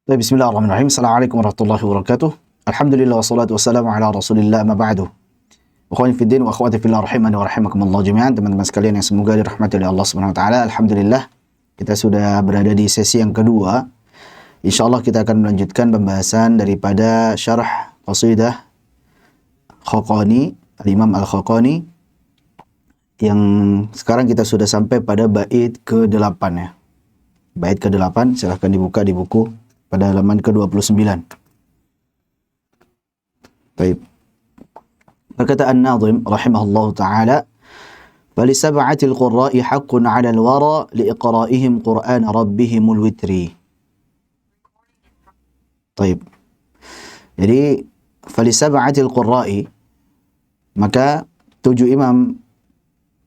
Baik, bismillahirrahmanirrahim. Assalamualaikum warahmatullahi wabarakatuh. Alhamdulillah wassalatu wassalamu ala rasulillah amma ba'du. Ikhwani fiddin wa akhwati fillah rahimani wa rahimakumullah jami'an. Teman-teman sekalian yang semoga dirahmati oleh Allah Subhanahu wa taala. Alhamdulillah kita sudah berada di sesi yang kedua. Insyaallah kita akan melanjutkan pembahasan daripada syarah qasidah Khaqani, Al-Imam Al-Khaqani, yang sekarang kita sudah sampai pada bait ke-8 ya. Bait ke-8 silahkan dibuka di buku pada halaman ke-29. Baik. Berkata An-Nadhim rahimahullahu taala, "Falisab'atil qurra'i haqqun 'alal wara liiqra'ihim Qur'an rabbihimul witri." Baik. Jadi falisab'atil qurra'i, maka 7 imam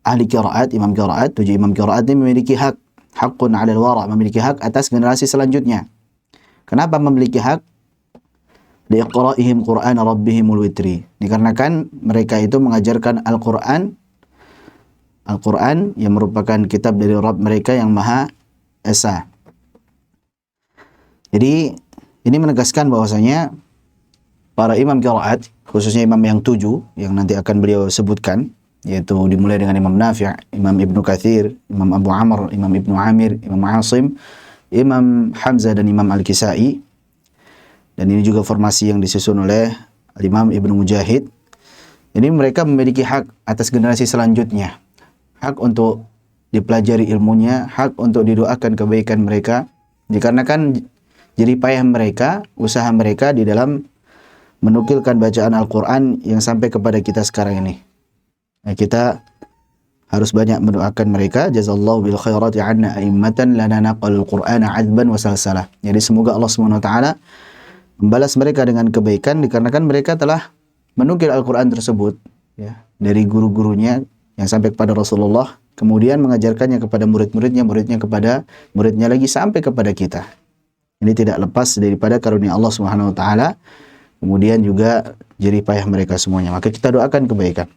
ahli qiraat, imam qiraat, 7 imam qiraat ini memiliki hak, haqqun 'alal wara, memiliki hak atas generasi selanjutnya. Kenapa memiliki hak? Liiqra'ihim Qur'ana rabbihimul witri. Dikarenakan mereka itu mengajarkan Al-Qur'an yang merupakan kitab dari Rabb mereka yang Maha Esa. Jadi ini menegaskan bahwasanya para imam qiraat, khususnya imam yang 7 yang nanti akan beliau sebutkan, yaitu dimulai dengan Imam Nafi', Imam Ibnu Katsir, Imam Abu Amr, Imam Ibnu Amir, Imam Asim, Imam Hamzah dan Imam Al-Kisai, dan ini juga formasi yang disusun oleh Imam Ibnu Mujahid. Jadi mereka memiliki hak atas generasi selanjutnya, hak untuk dipelajari ilmunya, hak untuk didoakan kebaikan mereka, dikarenakan jerih payah mereka, usaha mereka di dalam menukilkan bacaan Al-Quran yang sampai kepada kita sekarang ini. Nah, kita harus banyak mendoakan mereka. Jazallahu bil khairati 'anna a'immatan lana naqalul qur'ana 'adban wa salsalah. Jadi semoga Allah Subhanahu wa taala membalas mereka dengan kebaikan dikarenakan mereka telah menukil Al-Qur'an tersebut ya dari guru-gurunya yang sampai kepada Rasulullah, kemudian mengajarkannya kepada murid-muridnya, muridnya kepada muridnya lagi sampai kepada kita. Ini tidak lepas daripada karunia Allah Subhanahu wa taala, kemudian juga jerih payah mereka semuanya. Maka kita doakan kebaikan.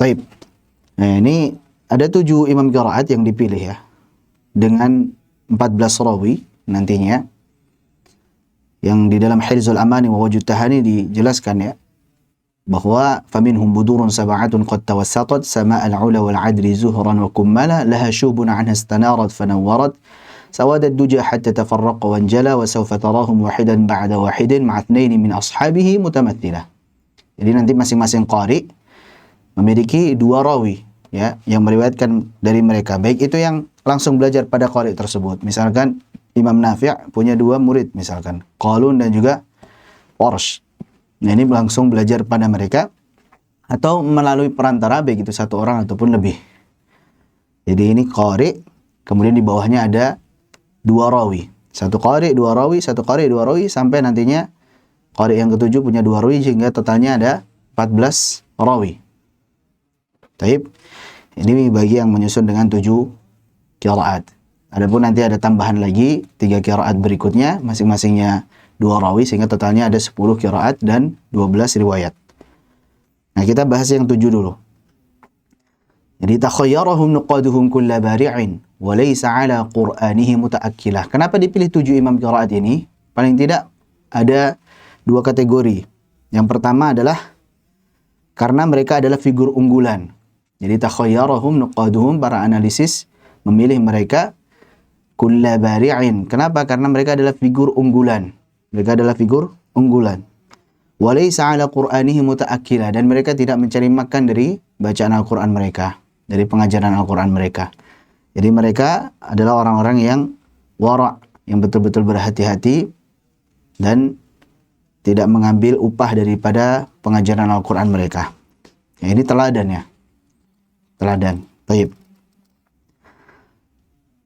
Baik. Nah, ini ada 7 imam qiraat yang dipilih ya, dengan 14 rawi nantinya, yang di dalam Hirzul Amani wa Wajud Tahani dijelaskan ya, bahwa faminhum budurun sab'atun qad tawassatat sama'al 'ula wal 'adri zuhran wa kummala laha syubun 'anha istanarat fanawwarat sawadat duja hatta tafarraqa wanjala wa sawfa tarahum wahidan ba'da wahidin ma'a ithnaini min ashabihi mutamaththilah. Jadi nanti masing-masing qari memiliki 2 rawi ya yang meriwayatkan dari mereka, baik itu yang langsung belajar pada qari tersebut. Misalkan Imam Nafi' punya 2 murid, misalkan Qalun dan juga Warsh. Nah, ini langsung belajar pada mereka atau melalui perantara baik itu 1 orang ataupun lebih. Jadi ini qari, kemudian di bawahnya ada 2 rawi. 1 qari, 2 rawi, 1 qari, 2 rawi, sampai nantinya qari yang ke-7 punya 2 rawi sehingga totalnya ada 14 rawi. Taib. Ini bagi yang menyusun dengan 7 qiraat. Adapun nanti ada tambahan lagi 3 qiraat berikutnya, masing-masingnya 2 rawi sehingga totalnya ada 10 qiraat dan 12 riwayat. Nah, kita bahas yang 7 dulu. Jadi takhayyarahum nuqaduhum kulla bari'in wa laysa 'ala qur'anihi mutaakkilah. Kenapa dipilih 7 imam qiraat ini? Paling tidak ada 2 kategori. Yang pertama adalah karena mereka adalah figur unggulan. Jadi takhayyarahum nuqaduhum, para analisis memilih mereka kulla bari'in. Kenapa? Karena mereka adalah figur unggulan. Mereka adalah figur unggulan. Wa laysa 'ala qur'anihi muta'akkila, dan mereka tidak mencari makan dari bacaan Al-Qur'an mereka, dari pengajaran Al-Qur'an mereka. Jadi mereka adalah orang-orang yang wara', yang betul-betul berhati-hati dan tidak mengambil upah daripada pengajaran Al-Qur'an mereka. Ya, ini teladannya. Teladan. Baik.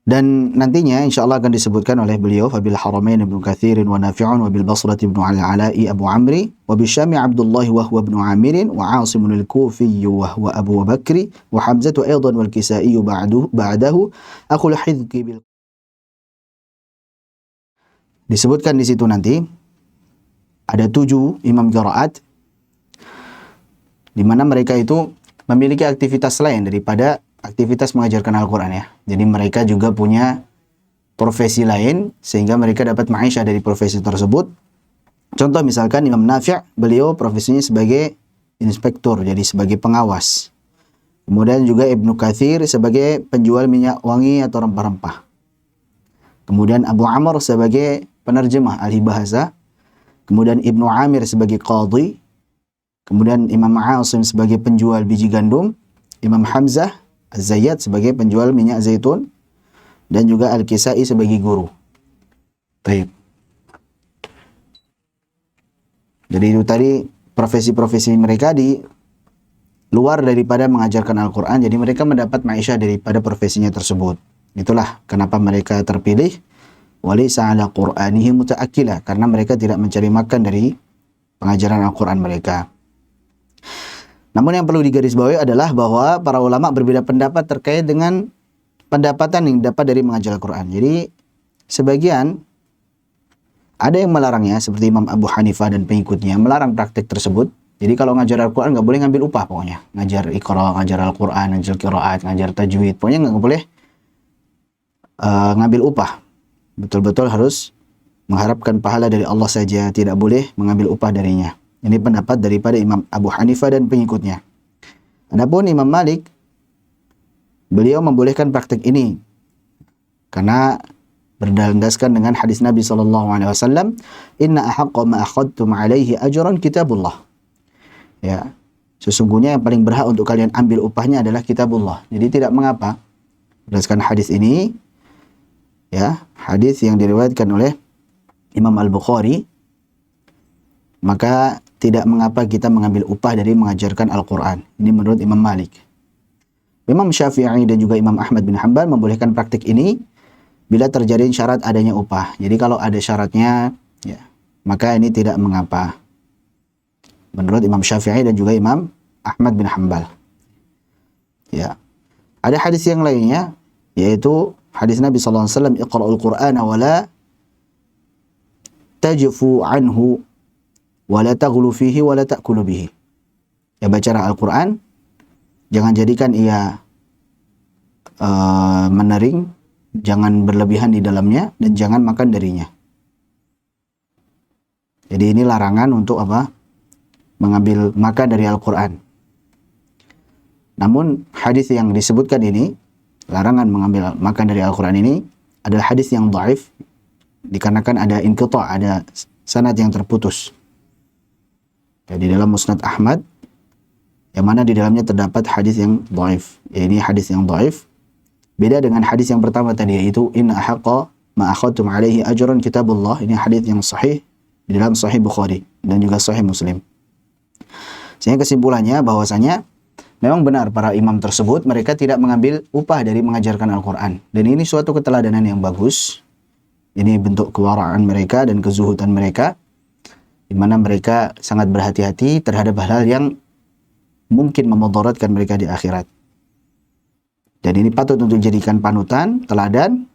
Dan nantinya insyaallah akan disebutkan oleh beliau fabil haramain Ibnu Katsir wa Nafi'un wa bil Basrah Ibnu Al-Ala'i Abu Amri wa bil Syami Abdullah wa huwa Ibnu Amir wa Asim al-Kufi wa huwa Abu Bakri wa Hamzah aidan wal Kisai ba'dahu akhul Hizqi bil. Disebutkan di situ nanti ada 7 imam qiraat di mana mereka itu memiliki aktivitas lain daripada aktivitas mengajarkan Al-Quran ya. Jadi mereka juga punya profesi lain sehingga mereka dapat ma'isyah dari profesi tersebut. Contoh misalkan Imam Nafi', beliau profesinya sebagai inspektur, jadi sebagai pengawas. Kemudian juga Ibnu Katsir sebagai penjual minyak wangi atau rempah-rempah. Kemudian Abu Amr sebagai penerjemah ahli bahasa. Kemudian Ibnu Amir sebagai qadhi. Kemudian Imam Asim sebagai penjual biji gandum. Imam Hamzah Az-Zayyad sebagai penjual minyak zaitun. Dan juga Al-Kisai sebagai guru. Baik. Jadi itu tadi profesi-profesi mereka di luar daripada mengajarkan Al-Quran. Jadi mereka mendapat ma'isyah daripada profesinya tersebut. Itulah kenapa mereka terpilih. Walaysa ala Qur'anihi muta'akkila. Karena mereka tidak mencari makan dari pengajaran Al-Quran mereka. Namun yang perlu digarisbawahi adalah bahwa para ulama berbeda pendapat terkait dengan pendapatan yang dapat dari mengajar Al-Quran. Jadi sebagian ada yang melarangnya seperti Imam Abu Hanifah dan pengikutnya melarang praktik tersebut. Jadi kalau ngajar Al-Quran nggak boleh ngambil upah pokoknya. Ngajar Iqra, ngajar Al-Quran, ngajar Qiraat, ngajar Tajwid. Pokoknya nggak boleh ngambil upah. Betul-betul harus mengharapkan pahala dari Allah saja. Tidak boleh mengambil upah darinya. Ini pendapat daripada Imam Abu Hanifah dan pengikutnya. Adapun Imam Malik, beliau membolehkan praktik ini karena berdasarkan dengan hadis Nabi SAW, Inna ahaqqa ma akhadtum alaihi ajran kitabullah. Ya, sesungguhnya yang paling berhak untuk kalian ambil upahnya adalah kitabullah. Jadi tidak mengapa berdasarkan hadis ini, ya, hadis yang diriwayatkan oleh Imam Al-Bukhari, maka tidak mengapa kita mengambil upah dari mengajarkan Al-Quran. Ini menurut Imam Malik. Imam Syafi'i dan juga Imam Ahmad bin Hanbal membolehkan praktik ini bila terjadi syarat adanya upah. Jadi kalau ada syaratnya, ya, maka ini tidak mengapa. Menurut Imam Syafi'i dan juga Imam Ahmad bin Hanbal. Ya. Ada hadis yang lainnya, yaitu hadis Nabi SAW, Iqra'ul Qur'ana wa la tajfu anhu wa la taghlu fihi wa la ta'kulu bihi. Ya, bacalah Al-Quran, jangan jadikan ia menering, jangan berlebihan di dalamnya, dan jangan makan darinya. Jadi ini larangan untuk apa? Mengambil makan dari Al-Quran. Namun hadis yang disebutkan ini, larangan mengambil makan dari Al-Quran ini, adalah hadis yang dhaif, dikarenakan ada inqita', ada sanad yang terputus. Ya, di dalam Musnad Ahmad, yang mana di dalamnya terdapat hadis yang dhaif. Ya, ini hadis yang dhaif. Beda dengan hadis yang pertama tadi, yaitu Inna ahaqqa ma akhadtum alaihi ajran kitabullah. Ini hadis yang sahih di dalam Sahih Bukhari dan juga Sahih Muslim. Sehingga kesimpulannya bahwasanya memang benar para imam tersebut mereka tidak mengambil upah dari mengajarkan Al-Quran. Dan ini suatu keteladanan yang bagus. Ini bentuk kewaraan mereka dan kezuhudan mereka, di mana mereka sangat berhati-hati terhadap hal-hal yang mungkin memudaratkan mereka di akhirat. Dan ini patut untuk dijadikan panutan, teladan.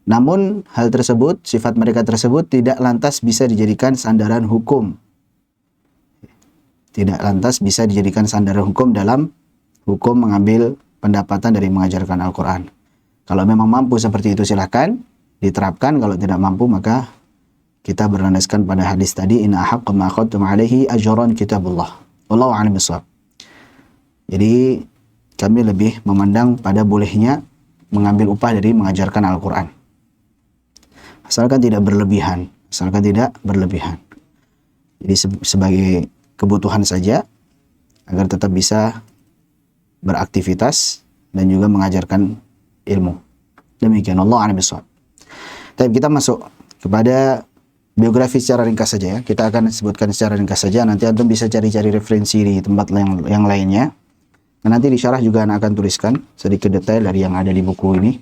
Namun hal tersebut, sifat mereka tersebut tidak lantas bisa dijadikan sandaran hukum. Tidak lantas bisa dijadikan sandaran hukum dalam hukum mengambil pendapatan dari mengajarkan Al-Quran. Kalau memang mampu seperti itu silahkan diterapkan. Kalau tidak mampu maka kita berlandaskan pada hadis tadi, Inna ahaqqa ma akhadtum alaihi ajran kitabullah. Wallahu a'lam bishawab. Jadi kami lebih memandang pada bolehnya mengambil upah dari mengajarkan Al-Quran. Asalkan tidak berlebihan. Asalkan tidak berlebihan. Jadi sebagai kebutuhan saja, agar tetap bisa beraktivitas dan juga mengajarkan ilmu. Demikian, Allah a'lam bishawab. Tapi kita masuk kepada biografi secara ringkas saja ya. Kita akan sebutkan secara ringkas saja. Nanti antum bisa cari-cari referensi di tempat yang lainnya. Nah, nanti di syarah juga akan tuliskan sedikit detail dari yang ada di buku ini.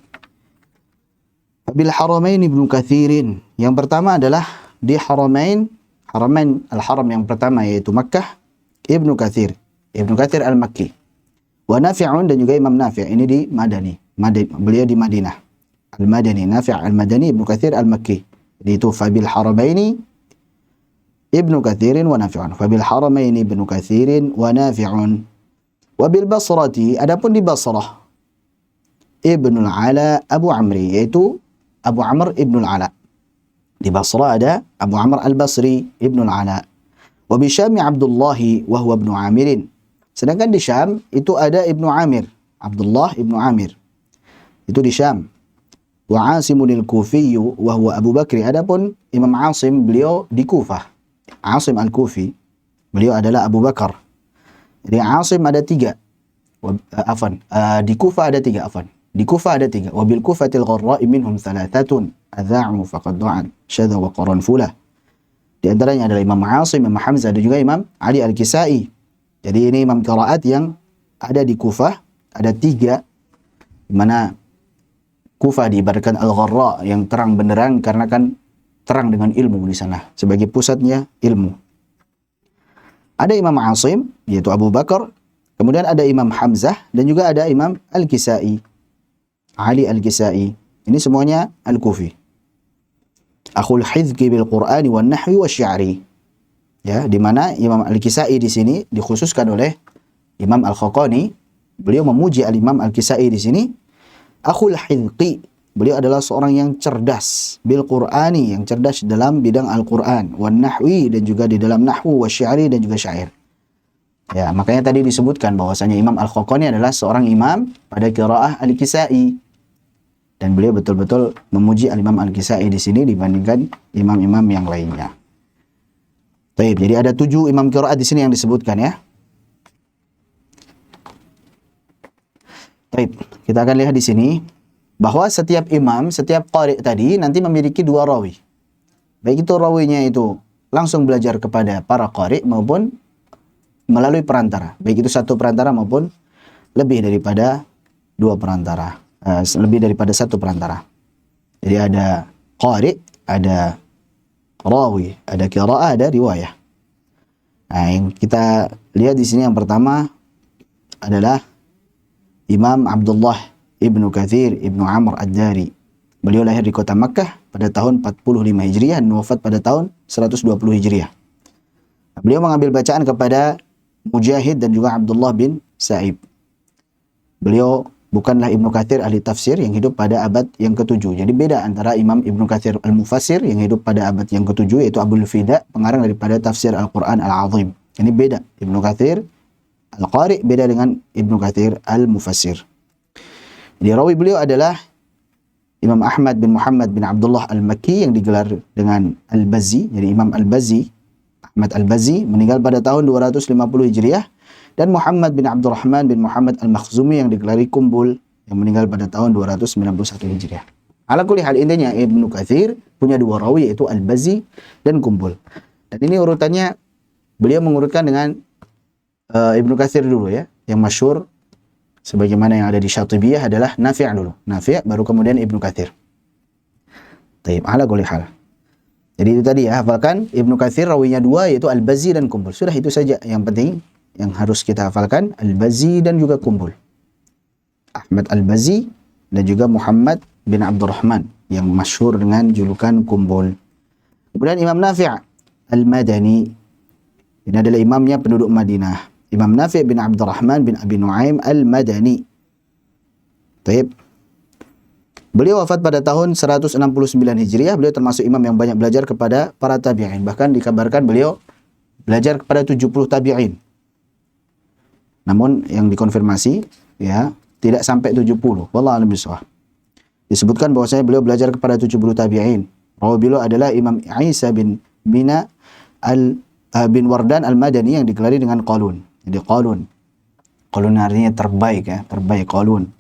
Bil Haramain Ibnu Katsirin. Yang pertama adalah di Haramain Al-Haram yang pertama yaitu Makkah, Ibnu Katsir Al-Makki. Wa Nafi'un dan juga Imam Nafi'. Ini di Madani. Beliau di Madinah. Al-Madani, Nafi' Al-Madani, Ibnu Katsir Al-Makki. Jadi itu Fabil Haramaini Ibnu Katsirin wa Nafi'un. Fabil Haramaini Ibnu Katsirin wa Nafi'un. Wabil Basrati, adapun di Basrah, Ibnul Ala Abu Amri, yaitu Abu Amr ibn al-Ala. Di Basra ada Abu Amr al-Basri ibn al-Ala. Wa bi Syam Abdullah wa huwa ibn Amir. Sedangkan di Syam itu ada Ibnu Amir, Abdullah ibnu Amir. Itu di Syam. Wa Asimun al-Kufi wa huwa Abu Bakr. Adapun Imam Asim beliau di Kufah. Asim al-Kufi beliau adalah Abu Bakar. Jadi Asim ada 3. Di Kufah ada 3, Di Kufah ada 3. Wa bil Kufatil gharra'i minhum thalathatun adza'u faqad da'an syadha wa qaranfulah. Di antaranya adalah Imam Asim, Imam Hamzah dan juga Imam Ali al-Kisai. Jadi ini imam qiraat yang ada di Kufah, ada 3, di mana Kufah diibaratkan al-gharra, yang terang benderang karena kan terang dengan ilmu di sana, sebagai pusatnya ilmu. Ada Imam Asim, yaitu Abu Bakar, kemudian ada Imam Hamzah dan juga ada Imam Al-Kisai, Ali Al-Kisai. Ini semuanya Al-Kufi. Akhul hizqi bil Qur'ani wan nahwi wasy'ari. Ya, di mana Imam Al-Kisai di sini dikhususkan oleh Imam Al-Khaqani. Beliau memuji Al-Imam Al-Kisai di sini. Akhul hizqi, beliau adalah seorang yang cerdas bil Qur'ani, yang cerdas dalam bidang Al-Qur'an, wan nahwi, dan juga di dalam nahwu, wasy'ari, dan juga syair. Ya, makanya tadi disebutkan bahwasanya Imam Al-Khaqani adalah seorang imam pada qiraah Al-Kisai. Dan beliau betul-betul memuji Al-Imam Al-Kisai di sini dibandingkan imam-imam yang lainnya. Baik, jadi ada 7 imam qiraat di sini yang disebutkan ya. Baik, kita akan lihat di sini bahwa setiap imam, setiap qari tadi nanti memiliki 2 rawi. Baik itu rawinya itu langsung belajar kepada para qari maupun melalui perantara. Baik itu 1 perantara maupun lebih daripada 2 perantara. Lebih daripada 1 perantara. Jadi ada qari, ada rawi, ada qiraah, ada riwayah. Nah, yang kita lihat di sini yang pertama adalah Imam Abdullah ibnu Katsir ibnu Amr ad-Dari. Beliau lahir di kota Makkah pada tahun 45 Hijriah dan wafat pada tahun 120 Hijriah. Beliau mengambil bacaan kepada Mujahid dan juga Abdullah bin Sa'ib. Beliau bukanlah Ibnu Katsir ahli tafsir yang hidup pada abad yang ke-7. Jadi beda antara Imam Ibnu Katsir al-Mufassir yang hidup pada abad yang ke-7, yaitu Abul Fida, pengarang daripada tafsir Al-Quran Al-Azim. Ini beda. Ibnu Katsir al-Qari beda dengan Ibnu Katsir al-Mufassir. Jadi rawi beliau adalah Imam Ahmad bin Muhammad bin Abdullah al-Makki yang digelar dengan Al-Bazzi. Jadi Imam Al-Bazzi, Ahmad Al-Bazzi, meninggal pada tahun 250 Hijriah. Dan Muhammad bin Abdurrahman bin Muhammad Al-Makhzumi yang digelari Kumbul, yang meninggal pada tahun 291 Hijriah. Ala kulli hal, intinya Ibnu Katsir punya 2 rawi, yaitu Al-Bazzi dan Kumbul. Dan ini urutannya beliau mengurutkan dengan Ibnu Katsir dulu ya. Yang masyhur sebagaimana yang ada di Syatibiyah adalah Nafi' dulu. Nafi' baru kemudian Ibnu Katsir. Taib, ala kulli hal. Jadi itu tadi ya, hafalkan Ibnu Katsir rawinya 2, yaitu Al-Bazzi dan Kumbul. Sudah itu saja yang penting yang harus kita hafalkan, Al-Bazzi dan juga Kumbul. Ahmad Al-Bazzi dan juga Muhammad bin Abdurrahman yang masyhur dengan julukan Kumbul. Kemudian Imam Nafi' Al-Madani, ini adalah imamnya penduduk Madinah. Imam Nafi' bin Abdurrahman bin Abi Nuaim Al-Madani. Taib. Beliau wafat pada tahun 169 Hijriah. Beliau termasuk imam yang banyak belajar kepada para tabi'in. Bahkan dikabarkan beliau belajar kepada 70 tabi'in. Namun yang dikonfirmasi ya tidak sampai 70. Wallahu a'lam bishawab. Disebutkan bahwasanya beliau belajar kepada 70 tabi'in. Rawi beliau adalah Imam Isa bin Mina bin Wardan Al-Madani yang digelari dengan Qalun. Jadi Qalun artinya terbaik ya, terbaik Qalun.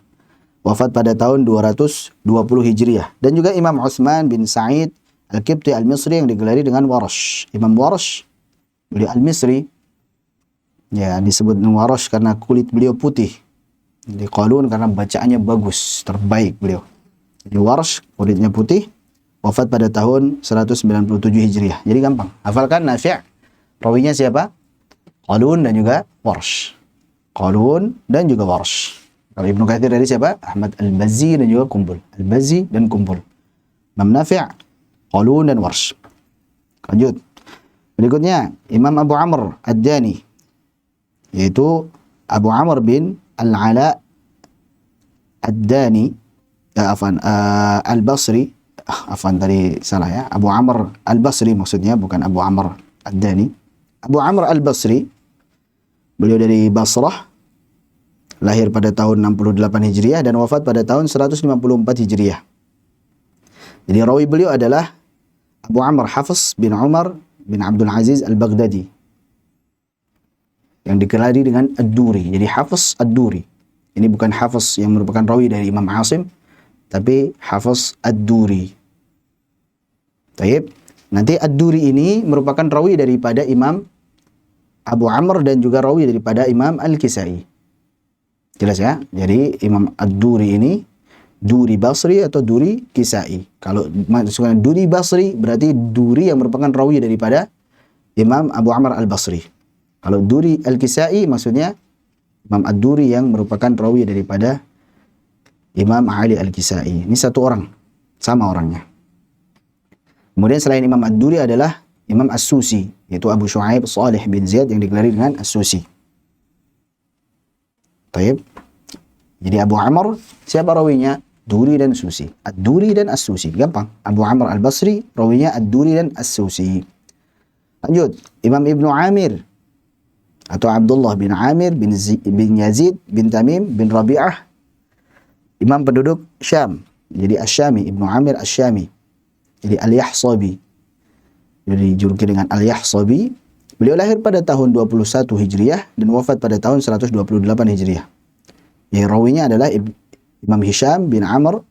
Wafat pada tahun 220 Hijriah. Dan juga Imam Utsman bin Sa'id Al-Qibti Al-Misri yang digelari dengan Warash. Imam Warash beliau Al-Misri. Ya, disebut Warash karena kulit beliau putih. Jadi Qalun karena bacaannya bagus, terbaik beliau. Jadi Warash kulitnya putih, wafat pada tahun 197 Hijriah. Jadi gampang. Hafalkan Nafi'. Rawinya siapa? Qalun dan juga Warash. Qalun dan juga Warash. Kalau Ibnu Katsir dari siapa? Ahmad Al-Bazzi dan juga Kumbul. Al-Bazzi dan Kumbul. Imam Nafi', Qalun dan Warash. Lanjut. Berikutnya Imam Abu Amr Ad-Dani, yaitu Abu Amr bin Al-Ala Ad-Dani, Al-Basri, Afwan tadi salah ya. Abu Amr Al-Basri maksudnya, bukan Abu Amr Ad-Dani. Abu Amr Al-Basri, beliau dari Basrah, lahir pada tahun 68 Hijriah dan wafat pada tahun 154 Hijriah. Jadi rawi beliau adalah Abu Amr Hafiz bin Umar bin Abdul Aziz Al-Baghdadi, yang dikelari dengan Ad-Duri. Jadi Hafiz Ad-Duri. Ini bukan Hafiz yang merupakan rawi dari Imam Asim, tapi Hafiz Ad-Duri. Taib. Nanti Ad-Duri ini merupakan rawi daripada Imam Abu Amr dan juga rawi daripada Imam Al-Kisai. Jelas ya? Jadi Imam Ad-Duri ini Duri Basri atau Duri Kisai. Kalau maksudnya Duri Basri berarti Duri yang merupakan rawi daripada Imam Abu Amr Al-Basri. Kalau Duri Al-Kisai maksudnya Imam Ad-Duri yang merupakan rawi daripada Imam Ali Al-Kisai. Ini satu orang, sama orangnya. Kemudian selain Imam Ad-Duri adalah Imam As-Susi, yaitu Abu Shu'aib Salih bin Ziyad yang digelari dengan As-Susi. Taib. Jadi Abu Amr, siapa rawinya? Duri dan Susi. Ad-Duri dan As-Susi. Gampang. Abu Amr Al-Basri, rawinya Ad-Duri dan As-Susi. Lanjut. Imam Ibnu Amir atau Abdullah bin Amir bin Yazid bin Tamim bin Rabi'ah, imam penduduk Syam. Jadi Asy-Syami, Ibnu Amir Asy-Syami. Jadi Al-Yahsabi. Jadi dijuluki dengan Al-Yahsabi. Beliau lahir pada tahun 21 Hijriah dan wafat pada tahun 128 Hijriah. Yang rawinya adalah Imam Hisham bin Amr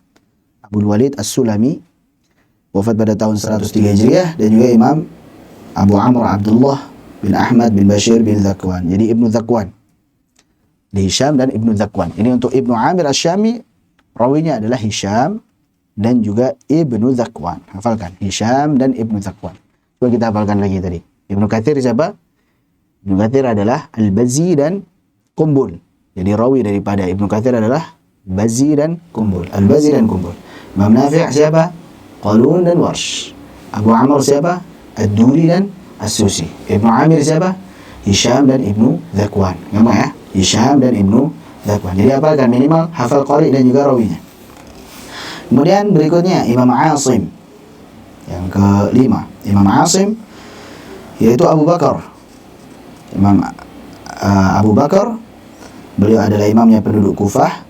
Abul Walid As-Sulami, wafat pada tahun 103 Hijriah, dan juga Imam Abu Amr Abdullah bin Ahmad bin Bashir bin Zakwan. Jadi Ibnu Zakwan. Di Hisham dan Ibnu Zakwan. Ini untuk Ibnu Amir Asy-Syami, rawinya adalah Hisham dan juga Ibnu Zakwan. Hafalkan, Hisham dan Ibnu Zakwan. Coba kita hafalkan lagi tadi. Ibnu Katsir siapa? Ibnu Katsir adalah Al-Bazzi dan Qumbul. Jadi rawi daripada Ibnu Katsir adalah Bazzi dan Qumbul. Al-Bazzi dan Qumbul. Imam Nafi' siapa? Qalun dan Warsh. Abu Amr siapa? Ad-Duri dan As-Susi. Ibnu Amir siapa? Hisham dan Ibnu Zakwan. Gampang ya? Hisham dan Ibnu Zakwan. Jadi hafalkan, minimal hafal qari dan juga rawinya. Kemudian berikutnya Imam Asim. Yang kelima, Imam Asim, yaitu Abu Bakar. Imam Abu Bakar, beliau adalah imamnya penduduk Kufah.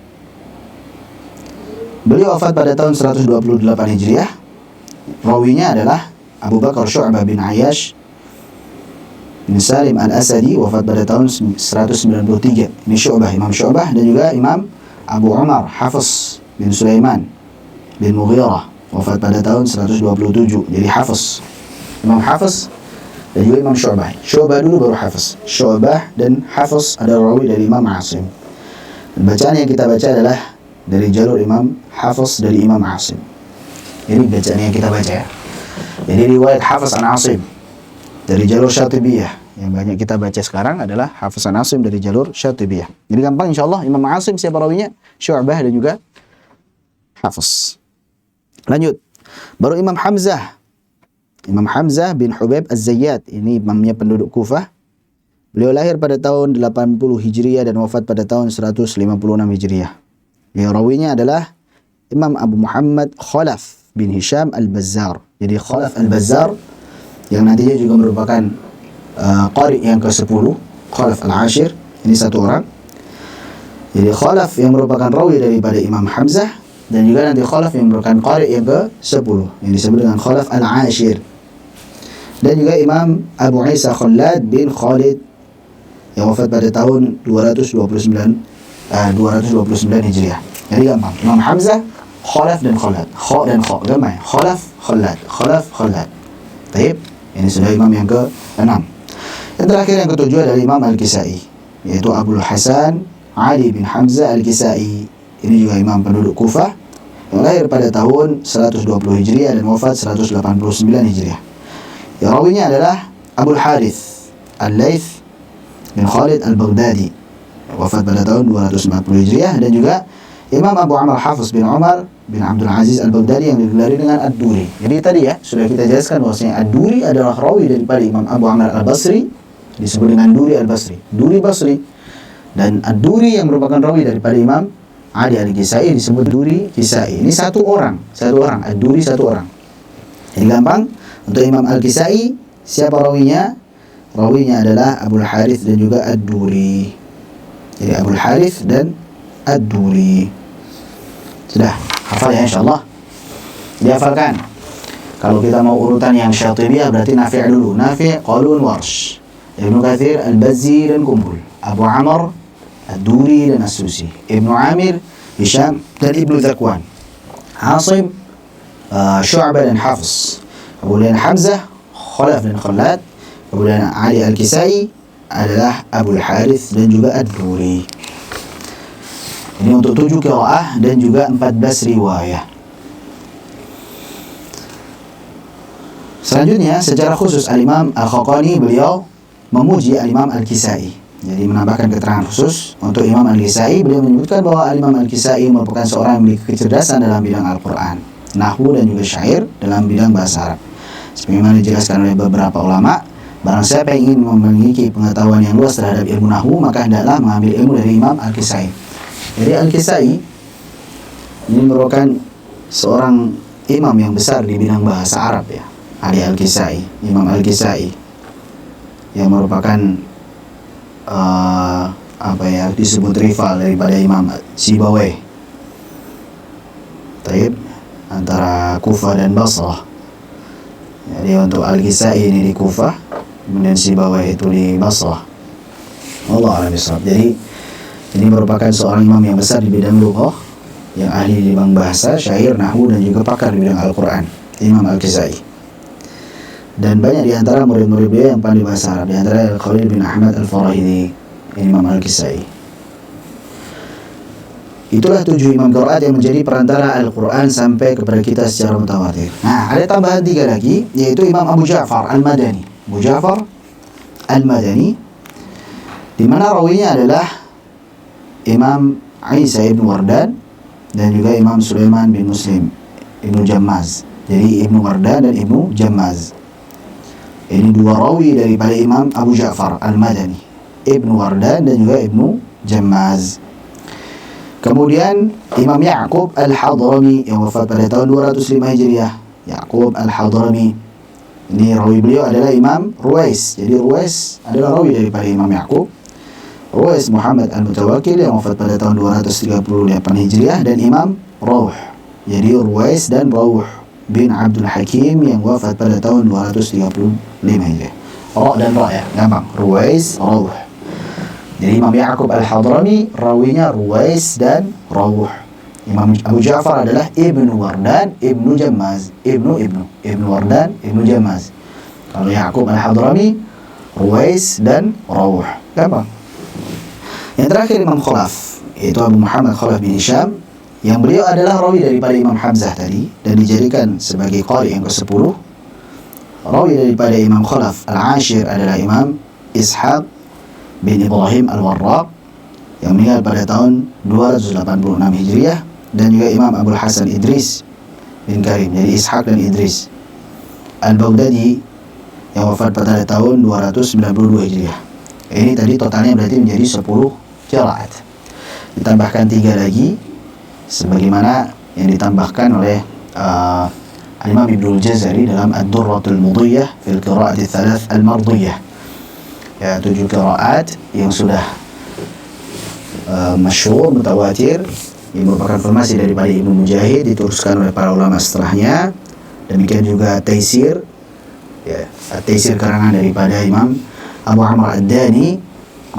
Beliau wafat pada tahun 128 Hijriah. Rawinya adalah Abu Bakar Syu'bah bin Ayyash bin Salim Al-Asadi, wafat pada tahun 193. Ini Syu'bah, Imam Syu'bah, dan juga Imam Abu Umar Hafiz bin Sulaiman bin Mughirah, wafat pada tahun 127. Jadi Hafiz, Imam Hafiz dan juga Imam Syu'bah. Syu'bah dulu baru Hafiz. Syu'bah dan Hafiz adalah rawi dari Imam Asim. Dan bacaan yang kita baca adalah dari jalur Imam Hafiz dari Imam Asim. Ini bacaan yang kita baca ya. Jadi riwayat Hafiz an Asim dari jalur Syatibiyah. Yang banyak kita baca sekarang adalah Hafiz an Asim dari jalur Syatibiyah. Jadi gampang insyaAllah. Imam Asim siapa rawinya? Syu'bah dan juga Hafiz. Lanjut. Baru Imam Hamzah. Imam Hamzah bin Hubaib Az-Zayyat. Ini imamnya penduduk Kufah. Beliau lahir pada tahun 80 Hijriah dan wafat pada tahun 156 Hijriah. Yang rawinya adalah Imam Abu Muhammad Khalaf bin Hisham Al-Bazzar. Jadi Khalaf Al-Bazzar yang nantinya juga merupakan qari yang ke-10, Khalaf Al-Ashir. Ini satu orang. Jadi Khalaf yang merupakan rawi daripada Imam Hamzah, dan juga nanti Khalaf yang merupakan qari yang ke-10 yang disebut dengan Khalaf Al-Ashir. Dan juga Imam Abu Isa Khallad bin Khalid yang wafat pada tahun 229 Hijriah. Jadi gampang. Imam Hamzah, Khalaf dan Khallad. Kha dan kha. Gampang. Khalaf, Khallad. Khalaf, Khallad. Baik. Ini sudah imam yang ke-6. Yang terakhir yang ke-7 adalah Imam Al-Kisai, yaitu Abdul Hasan Ali bin Hamzah Al-Kisai. Ini juga imam penduduk Kufah yang lahir pada tahun 120 Hijriah dan wafat 189 Hijriah. Yang rawinya adalah Abul Harith Al-Laits bin Khalid Al-Baghdadi, wafat pada tahun 240 Hijriah, dan juga Imam Abu Amr Hafiz bin Umar bin Abdul Aziz Al-Baghdadi yang digelari dengan Ad-Duri. Jadi tadi ya sudah kita jelaskan bahwasanya Ad-Duri adalah rawi daripada Imam Abu Amr Al-Basri, disebut dengan Duri Al-Basri, Duri Basri, dan Ad-Duri yang merupakan rawi daripada Imam Ali Al-Kisai disebut Duri Kisai. Ini satu orang, Ad-Duri satu orang. Jadi gampang untuk Imam Al-Kisai, siapa rawinya? Rawinya adalah Abul Harith dan juga Ad-Duri. Jadi Abul Harith dan Ad-Duri. Sudah hafal ya insyaallah. Dihafalkan. Kalau kita mau urutan yang Syatibiyah berarti Nafi' dulu. Nafi', Qalun, Warsh, Ibnu Katsir, Al-Bazzi dan Kumpul, Abu Amr, Ad-Duri dan As-Susi, Ibnu Amir, Hisham dan Ibnu Zakwan, Asim, Syu'bah dan Hafiz, kemudian Hamzah, Khalaf dan Khalad, kemudian Ali Al-Kisai adalah Abul Harith dan juga Ad-Duri. Ini untuk 7 qiraah dan juga 14 riwayah. Selanjutnya, secara khusus Al-Imam Al-Khaqani beliau memuji Al-Imam Al-Kisai. Jadi menambahkan keterangan khusus untuk Imam Al-Kisai. Beliau menyebutkan bahwa Al-Imam Al-Kisai merupakan seorang yang memiliki kecerdasan dalam bidang Al-Quran, nahwu dan juga syair dalam bidang bahasa Arab. Sebagaimana dijelaskan oleh beberapa ulama, barang siapa yang ingin memiliki pengetahuan yang luas terhadap ilmu nahwu, maka hendaklah mengambil ilmu dari Imam Al-Kisai. Jadi Al-Kisai ini merupakan seorang imam yang besar di bidang bahasa Arab ya. Ali Al-Kisai, Imam Al-Kisai yang merupakan disebut rival daripada Imam Sibawayh. Taib antara Kufah dan Basrah. Jadi untuk Al-Kisai ini di Kufah, kemudian Sibawayh itu di Basrah. Allah a'lam bishawab. Jadi ini merupakan seorang imam yang besar di bidang lughah, yang ahli di bidang bahasa, syair, nahwu dan juga pakar di bidang Al-Quran, Imam Al-Kisai. Dan banyak di antara murid-murid beliau yang pandai bahasa Arab, di antara Al-Khalil bin Ahmad Al-Farahidi, Imam Al-Kisai. Itulah 7 imam qiraat yang menjadi perantara Al-Quran sampai kepada kita secara mutawatir. Nah, ada tambahan 3 lagi, yaitu Imam Abu Ja'far Al-Madani. Abu Ja'far Al-Madani, di mana rawinya adalah Imam Isa ibn Wardan dan juga Imam Sulaiman bin Muslim Ibnu Jammaz. Jadi Ibnu Wardan dan Ibnu Jammaz. Ini 2 rawi daripada Imam Abu Ja'far Al-Madani, Ibnu Wardan dan juga Ibnu Jammaz. Kemudian Imam Ya'qub Al-Hadrami yang wafat pada tahun 205 Hijriah. Ya'qub Al-Hadrami, ini rawi beliau adalah Imam Ruwais. Jadi Ruwais adalah rawi daripada Imam Ya'qub. Ruwais Muhammad Al-Mutawakkil yang wafat pada tahun 238 Hijriah, dan Imam Rawh. Jadi Ruwais dan Rawh bin Abdul Hakim yang wafat pada tahun 235 Hijriah. Ra dan Ra ya, gampang. Ruwais, Rawh. Jadi Imam Ya'qub Al-Hadrami rawinya Ruwais dan Rawh. Imam Abu Ja'far adalah Ibnu Wardan, Ibnu Jammaz. Ibnu Wardan, Ibnu Jammaz. Kalau Ya'qub Al-Hadrami, Ruwais dan Rawh. Gampang. Yang terakhir Imam Khalaf, yaitu Abu Muhammad Khalaf bin Hisham, yang beliau adalah rawi daripada Imam Hamzah tadi dan dijadikan sebagai qari yang ke-10. Rawi daripada Imam Khalaf Al-Ashir adalah Imam Ishaq bin Ibrahim Al-Warraq yang meninggal pada tahun 286 Hijriah, dan juga Imam Abul Hasan Idris bin Karim. Jadi Ishaq dan Idris Al-Baghdadi yang wafat pada tahun 292 Hijriah. Ini tadi totalnya berarti menjadi 10 qiraat. Ditambahkan 3 lagi sebagaimana yang ditambahkan oleh Imam Ibnul Jazari dalam Ad-Durratul Mudiyah fil Qiraat Ats-Tsalath Al-Mardiyah. Ya, 7 qiraat yang sudah masyhur, mutawatir, yang merupakan formasi daripada Ibnu Mujahid, diteruskan oleh para ulama setelahnya. Demikian juga Taisir, ya, Taisir karangan daripada Imam Abu Amr Ad-Dani,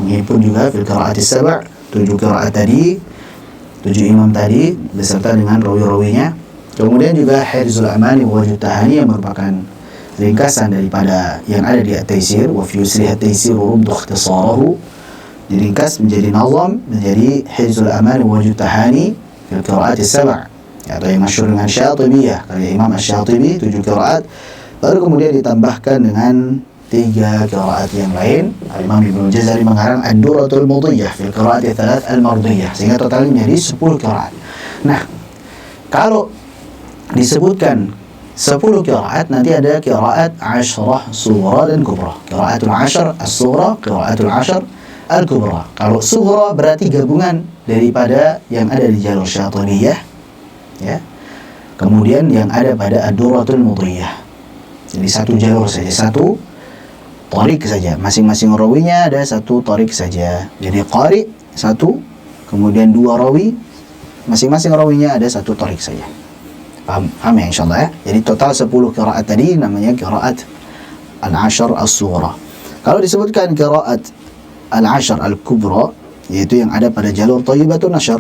ini pun juga fil Qiraat As-Sab', 7 qiraat tadi, 7 imam tadi beserta dengan rawi-rawinya. Kemudian juga Hirzul Amani wa Wajud Tahani yang merupakan ringkasan daripada yang ada di At-Taisir. Wa fi yusrih At-Taisir rubdu ikhtisarahu, diringkas menjadi nazam menjadi Hirzul Amani wa Wajud Tahani fil Qiraat As-Sab', atau yang masyhur dengan Syatibiyah karya Imam Asy-Syatibi, 7 qiraat. Baru kemudian ditambahkan dengan 3 qiraat yang lain. Imam Ibnul Jazari mengarang Ad-Durratul Mudiyah fil Qiraat Ats-Tsalath Al-Mardiyah, sehingga totalnya menjadi 10 qiraat. Nah, kalau disebutkan 10 qiraat, nanti ada qiraat Ashrah Sughra dan Kubra. Qiraatul Ashr As-Sughra, Qiraatul Ashr al-kubra. Kalau sughra berarti gabungan daripada yang ada di jalur Syatibiyah, ya. Kemudian yang ada pada ad-Durratul Mudhiyah. Jadi satu jalur saja, satu tariq saja. Masing-masing rawinya ada satu tariq saja. Jadi qari satu, kemudian dua rawi, masing-masing rawinya ada satu tariq saja. Paham ya insyaallah ya. Jadi total 10 qiraat tadi namanya qiraat al-ashar as-sughra. Kalau disebutkan qiraat al-ashar al-kubra, yaitu yang ada pada jalur thayyibatun nasyr.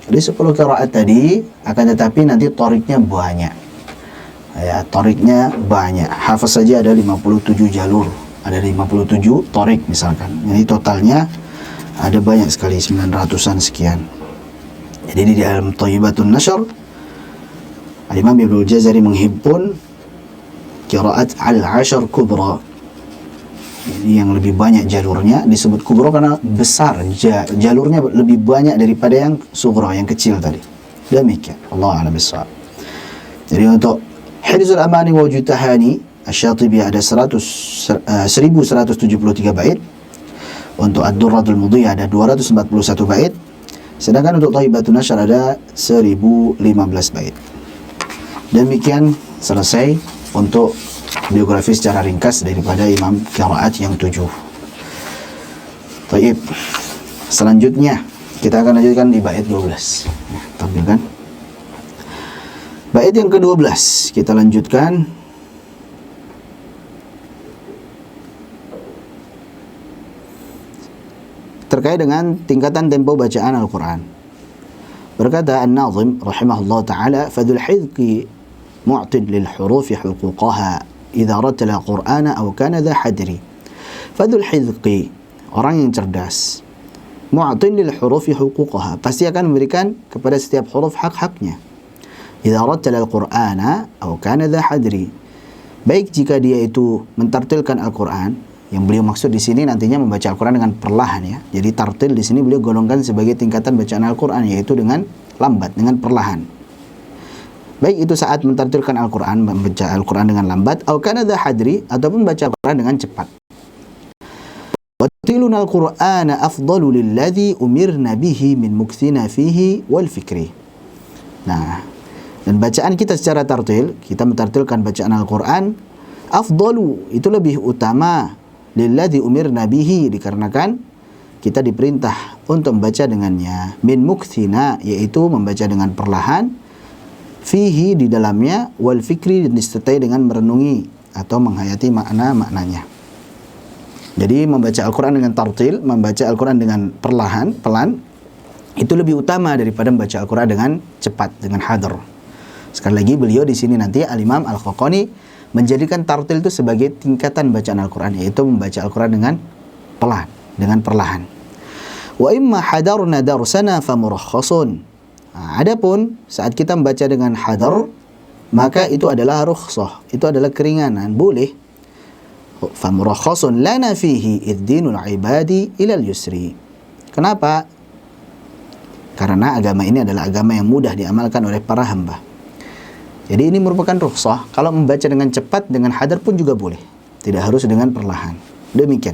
Jadi 10 qiraat tadi, akan tetapi nanti tariqnya banyak. Ya, tariqnya banyak. Hafaz saja ada 57 jalur. Ada 57 tariq misalkan. Jadi totalnya ada banyak sekali, 900-an sekian. Jadi di dalam thayyibatun nasyr, Al-Imam Ibnu Jazari menghimpun qiraat al-ashar kubra. Jadi yang lebih banyak jalurnya disebut kubra karena besar, jalurnya lebih banyak daripada yang sughra, yang kecil tadi. Demikian. Allah a'lam bissawab. Jadi untuk Hirzul Amani wa Wujud Tahani Asy-Syatibi ada 1173 bait. Untuk Ad-Durratul Mudhiyah ada 241 bait. Sedangkan untuk Thayyibatun Nasyr ada 1015 bait. Demikian selesai untuk biografi secara ringkas daripada Imam Qiraat yang 7. Baik. Selanjutnya kita akan lanjutkan di bait 12. Tampilkan. Bait yang ke-12 kita lanjutkan. Terkait dengan tingkatan tempo bacaan Al-Quran. Berkata An-Nazim rahimahullah ta'ala, fadhul hidqi mu'tid lil hurufi huquqaha idza rattala Qur'ana aw kana dha hadri. Fadhul hidqi, orang yang cerdas, mu'tid lil hurufi huquqaha, pasti akan memberikan kepada setiap huruf hak-haknya. Idza rattala Qur'ana aw kana dha hadri, baik jika dia itu mentartilkan Al-Quran. Yang beliau maksud di sini nantinya membaca Al-Quran dengan perlahan ya. Jadi tartil di sini beliau golongkan sebagai tingkatan bacaan Al-Quran, yaitu dengan lambat, dengan perlahan. Baik itu saat mentartilkan Al-Quran, membaca Al-Quran dengan lambat, atau kana dha hadri, ataupun baca Al-Quran dengan cepat. Watilun Al-Qur'ana afdalu lilladhi umirna bihi min mukthina fihi wal fikri. Nah, dan bacaan kita secara tartil, kita mentartilkan bacaan Al-Quran, afdalu, itu lebih utama, lilladzi umirna bihi, dikarenakan kita diperintah untuk membaca dengannya, min mukthina, yaitu membaca dengan perlahan, fihi, di dalamnya, wal fikri, dan disertai dengan merenungi atau menghayati makna-maknanya. Jadi membaca Al-Quran dengan tartil, membaca Al-Quran dengan perlahan, pelan, itu lebih utama daripada membaca Al-Quran dengan cepat, dengan hadar. Sekali lagi beliau di sini nanti Al-Imam Al-Khaqani menjadikan tartil itu sebagai tingkatan bacaan Al-Quran, yaitu membaca Al-Quran dengan pelan, dengan perlahan. Wa imma hadarna darsana famurakhkhasun. Adapun saat kita membaca dengan hadar, maka itu adalah rukhsah, itu adalah keringanan, boleh. Famurakhkhasun lana fihi iddinul ibadi ilal yusri. Kenapa? Karena agama ini adalah agama yang mudah diamalkan oleh para hamba. Jadi ini merupakan rukhsah. Kalau membaca dengan cepat, dengan hadar pun juga boleh. Tidak harus dengan perlahan. Demikian.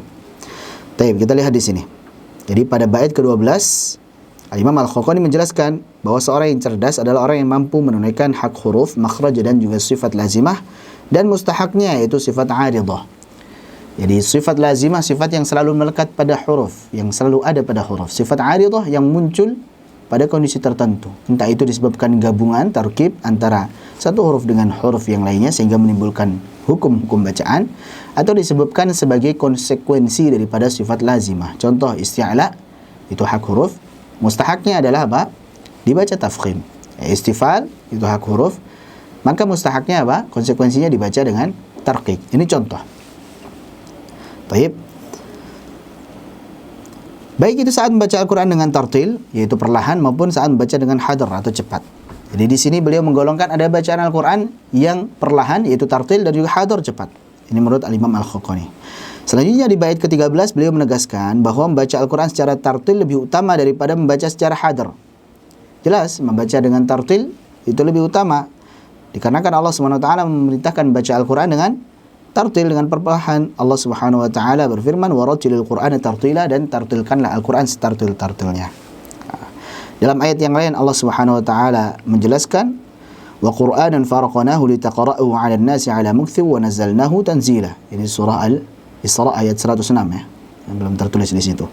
Baik, kita lihat di sini. Jadi pada bait ke-12, Imam Al-Khaqani menjelaskan bahwa seorang yang cerdas adalah orang yang mampu menunaikan hak huruf, makhraj, dan juga sifat lazimah, dan mustahaknya, yaitu sifat aridah. Jadi sifat lazimah, sifat yang selalu melekat pada huruf, yang selalu ada pada huruf. Sifat aridah yang muncul pada kondisi tertentu. Entah itu disebabkan gabungan, tarkib antara satu huruf dengan huruf yang lainnya sehingga menimbulkan hukum-hukum bacaan, atau disebabkan sebagai konsekuensi daripada sifat lazimah. Contoh isti'la, itu hak huruf. Mustahaknya adalah apa? Dibaca tafkhim. Istifal, itu hak huruf. Maka mustahaknya apa? Konsekuensinya dibaca dengan tarqiq. Ini contoh. Baik. Baik itu saat membaca Al-Quran dengan tartil, yaitu perlahan, maupun saat membaca dengan hadar atau cepat. Jadi di sini beliau menggolongkan ada bacaan Al-Quran yang perlahan, yaitu tartil, dan juga hadar cepat. Ini menurut Al-Imam Al-Khaqani. Selanjutnya di bait ke-13 beliau menegaskan bahwa membaca Al-Quran secara tartil lebih utama daripada membaca secara hadar. Jelas, membaca dengan tartil itu lebih utama. Dikarenakan Allah SWT memerintahkan membaca Al-Quran dengan tartil dengan perlahan. Allah Subhanahu wa taala berfirman, "Warattilil Qur'ana tartila," dan tartilkanlah Al-Qur'an setartil-tartilnya. Dalam ayat yang lain Allah Subhanahu wa taala menjelaskan, "Wa Qur'anan faraqnahu litaqra'ahu 'alan nasi 'ala mukthib wa nazzalnahu tanzila." Ini surah Al-Isra ayat 106 ya. Yang belum tertulis di situ.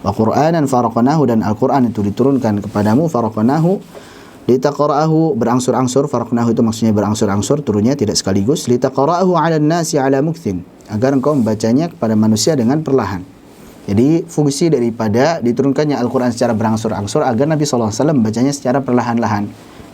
Wa Qur'anan faraqnahu, dan Al-Qur'an itu diturunkan kepadamu, faraqnahu litaqra'ahu, berangsur-angsur. Faraqnahu itu maksudnya berangsur-angsur, turunnya tidak sekaligus. Litaqra'ahu 'alan nasi 'ala mukthin, agar engkau membacanya kepada manusia dengan perlahan. Jadi fungsi daripada diturunkannya Al-Qur'an secara berangsur-angsur agar Nabi sallallahu alaihi wasallam membacanya secara perlahan-lahan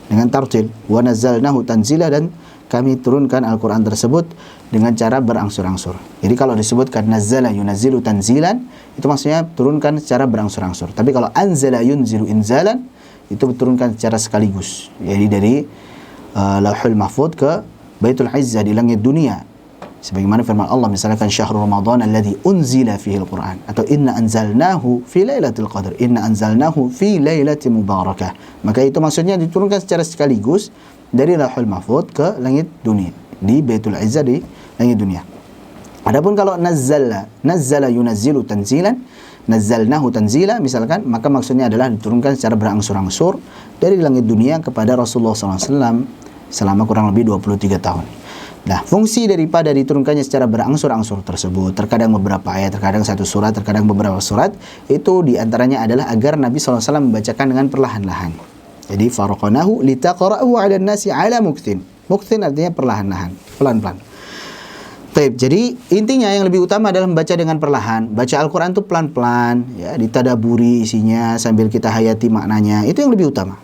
dengan tartil. Wa nazzalnahu tanzila, dan kami turunkan Al-Qur'an tersebut dengan cara berangsur-angsur. Jadi kalau disebutkan nazzala yunazzilu tanzilan, itu maksudnya turunkan secara berangsur-angsur. Tapi kalau anzala yunzilu inzalan, itu diturunkan secara sekaligus. Jadi dari Lauhul Mahfuz ke Baitul Izzah di langit dunia. Sebagaimana firman Allah misalkan syahrul Ramadan alladzi unzila fihi al-Qur'an, atau inna anzalnahu fi lailatul qadr, inna anzalnahu fi lailatin mubarakah. Maka itu maksudnya diturunkan secara sekaligus dari Lauhul Mahfuz ke langit dunia, di Baitul Izzah di langit dunia. Adapun kalau nazzala yunazzilu tanzilan, nazzalnahu tanzila misalkan, maka maksudnya adalah diturunkan secara berangsur-angsur dari langit dunia kepada Rasulullah SAW selama kurang lebih 23 tahun. Nah, fungsi daripada diturunkannya secara berangsur-angsur tersebut, terkadang beberapa ayat, terkadang satu surat, terkadang beberapa surat, itu diantaranya adalah agar Nabi SAW membacakan dengan perlahan-lahan. Jadi faraqnahu litaqra'ahu 'alan nasi 'ala mukthin. Mukthin artinya perlahan-lahan, pelan-pelan. Baik, jadi intinya yang lebih utama adalah membaca dengan perlahan. Baca Al-Quran itu pelan-pelan, ya, ditadaburi isinya sambil kita hayati maknanya. Itu yang lebih utama.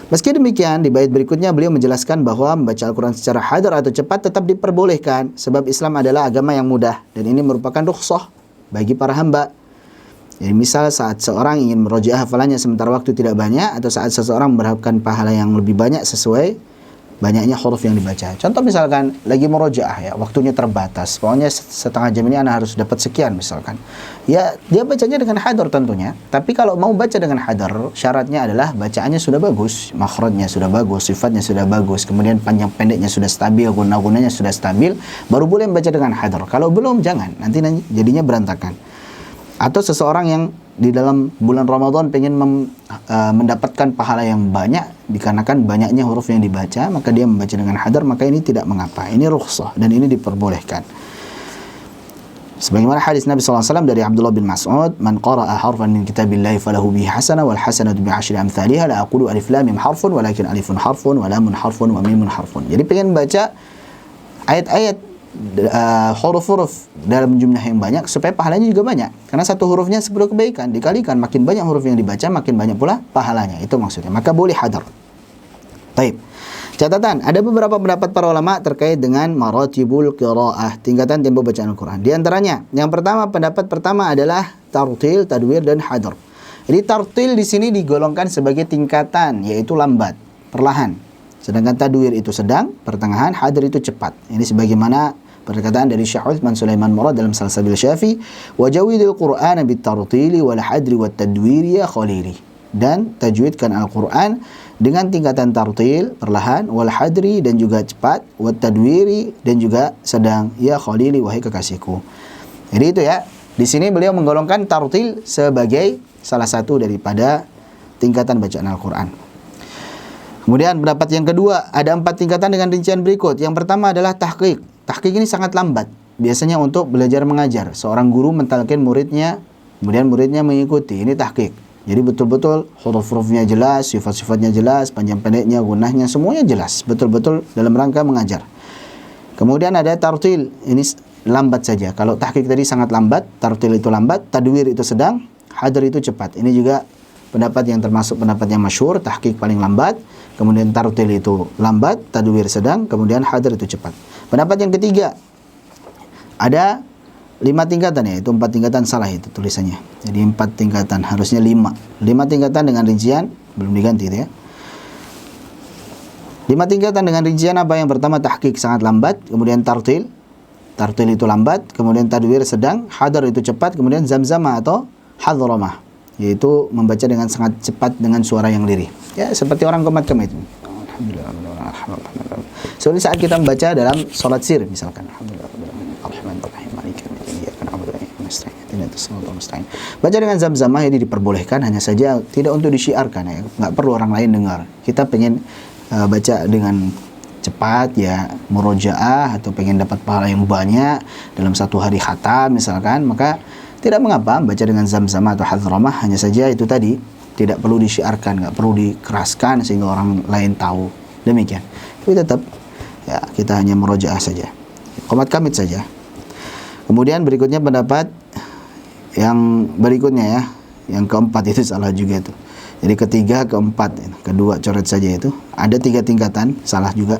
Meski demikian, di bait berikutnya beliau menjelaskan bahwa membaca Al-Quran secara hadar atau cepat tetap diperbolehkan, sebab Islam adalah agama yang mudah, dan ini merupakan rukhsah bagi para hamba. Jadi misal saat seorang ingin merojaah hafalannya sementara waktu tidak banyak, atau saat seseorang berharapkan pahala yang lebih banyak sesuai banyaknya huruf yang dibaca. Contoh misalkan lagi murojaah ya, waktunya terbatas, pokoknya setengah jam ini anak harus dapat sekian misalkan. Ya, dia bacanya dengan hadar tentunya. Tapi kalau mau baca dengan hadar, syaratnya adalah bacaannya sudah bagus, makhrajnya sudah bagus, sifatnya sudah bagus, kemudian panjang pendeknya sudah stabil, guna-gunanya sudah stabil, baru boleh membaca dengan hadar. Kalau belum, jangan, nanti jadinya berantakan. Atau seseorang yang di dalam bulan Ramadan pengen mendapatkan pahala yang banyak dikarenakan banyaknya huruf yang dibaca, maka dia membaca dengan hadar, maka ini tidak mengapa. Ini rukhsah dan ini diperbolehkan. Sebagaimana hadis Nabi SAW dari Abdullah bin Mas'ud, "Man qara'a harfan min kitabillahi falahu bihi hasanah wal hasanatu bi 'ashri amthaliha, la aqulu alif lam mim harfun walakin alifun harfun wa lamun harfun wa mimun harfun." Jadi pengen baca ayat-ayat huruf-huruf dalam jumlah yang banyak supaya pahalanya juga banyak, karena satu hurufnya 10 kebaikan, dikalikan makin banyak huruf yang dibaca makin banyak pula pahalanya, itu maksudnya, maka boleh hadar. Baik, catatan, ada beberapa pendapat para ulama terkait dengan maratibul qiraah, tingkatan tempo bacaan Al-Quran. Di antaranya, yang pertama, pendapat pertama adalah tartil, tadwir, dan hadar. Jadi tartil di sini digolongkan sebagai tingkatan, yaitu lambat, perlahan. Sedangkan tadwir itu sedang, pertengahan, hadar itu cepat. Ini sebagaimana perkataan dari Syekh Utsman Sulaiman Murad dalam Salsabil Syafi, "Wa jawidil Qur'ana bit-tartili wal hadri wat tadwiri ya khalili." Dan tajwidkan Al-Qur'an dengan tingkatan tartil, perlahan, wal hadri, dan juga cepat, wat tadwiri, dan juga sedang, ya khalili, wahai kekasihku. Jadi itu ya. Di sini beliau menggolongkan tartil sebagai salah satu daripada tingkatan bacaan Al-Qur'an. Kemudian pendapat yang kedua, ada 4 tingkatan dengan rincian berikut. Yang pertama adalah tahqiq. Tahqiq ini sangat lambat, biasanya untuk belajar mengajar. Seorang guru mentalkin muridnya, kemudian muridnya mengikuti. Ini tahqiq. Jadi betul-betul huruf-hurufnya jelas, sifat-sifatnya jelas, panjang pendeknya, gunahnya, semuanya jelas. Betul-betul dalam rangka mengajar. Kemudian ada tartil. Ini lambat saja. Kalau tahqiq tadi sangat lambat, tartil itu lambat, tadwir itu sedang, hadar itu cepat. Ini juga pendapat yang termasuk pendapat yang masyhur. Tahqiq paling lambat, kemudian tartil itu lambat, tadwir sedang, kemudian hadar itu cepat. Pendapat yang ketiga, ada 5 tingkatan, ya, itu 4 tingkatan, salah itu tulisannya. Jadi 4 tingkatan, harusnya 5 tingkatan dengan rincian, belum diganti itu ya. 5 tingkatan dengan rincian apa? Yang pertama tahqiq sangat lambat, kemudian tartil itu lambat, kemudian tadwir sedang, hadar itu cepat, kemudian zamzamah atau hadramah, yaitu membaca dengan sangat cepat dengan suara yang lirih. Ya, seperti orang komat itu. Alhamdulillah. Seperti saat kita membaca dalam sholat sir misalkan. Alhamdulillah. nasta'in. Ihdinas siratal mustaqim. Baca dengan zam-zamah ini diperbolehkan, hanya saja tidak untuk disyiarkan ya. Enggak perlu orang lain dengar. Kita pengen baca dengan cepat ya, murojaah atau pengen dapat pahala yang banyak dalam satu hari khatam misalkan, maka tidak mengapa baca dengan zam-zamah atau hadramah, hanya saja itu tadi tidak perlu disyiarkan, nggak perlu dikeraskan sehingga orang lain tahu. Demikian. Tapi tetap ya kita hanya murojaah saja. Qomat kamit saja. Kemudian berikutnya pendapat yang berikutnya ya, yang keempat itu salah juga itu. Jadi ketiga, keempat, kedua coret saja itu. Ada 3 tingkatan, salah juga.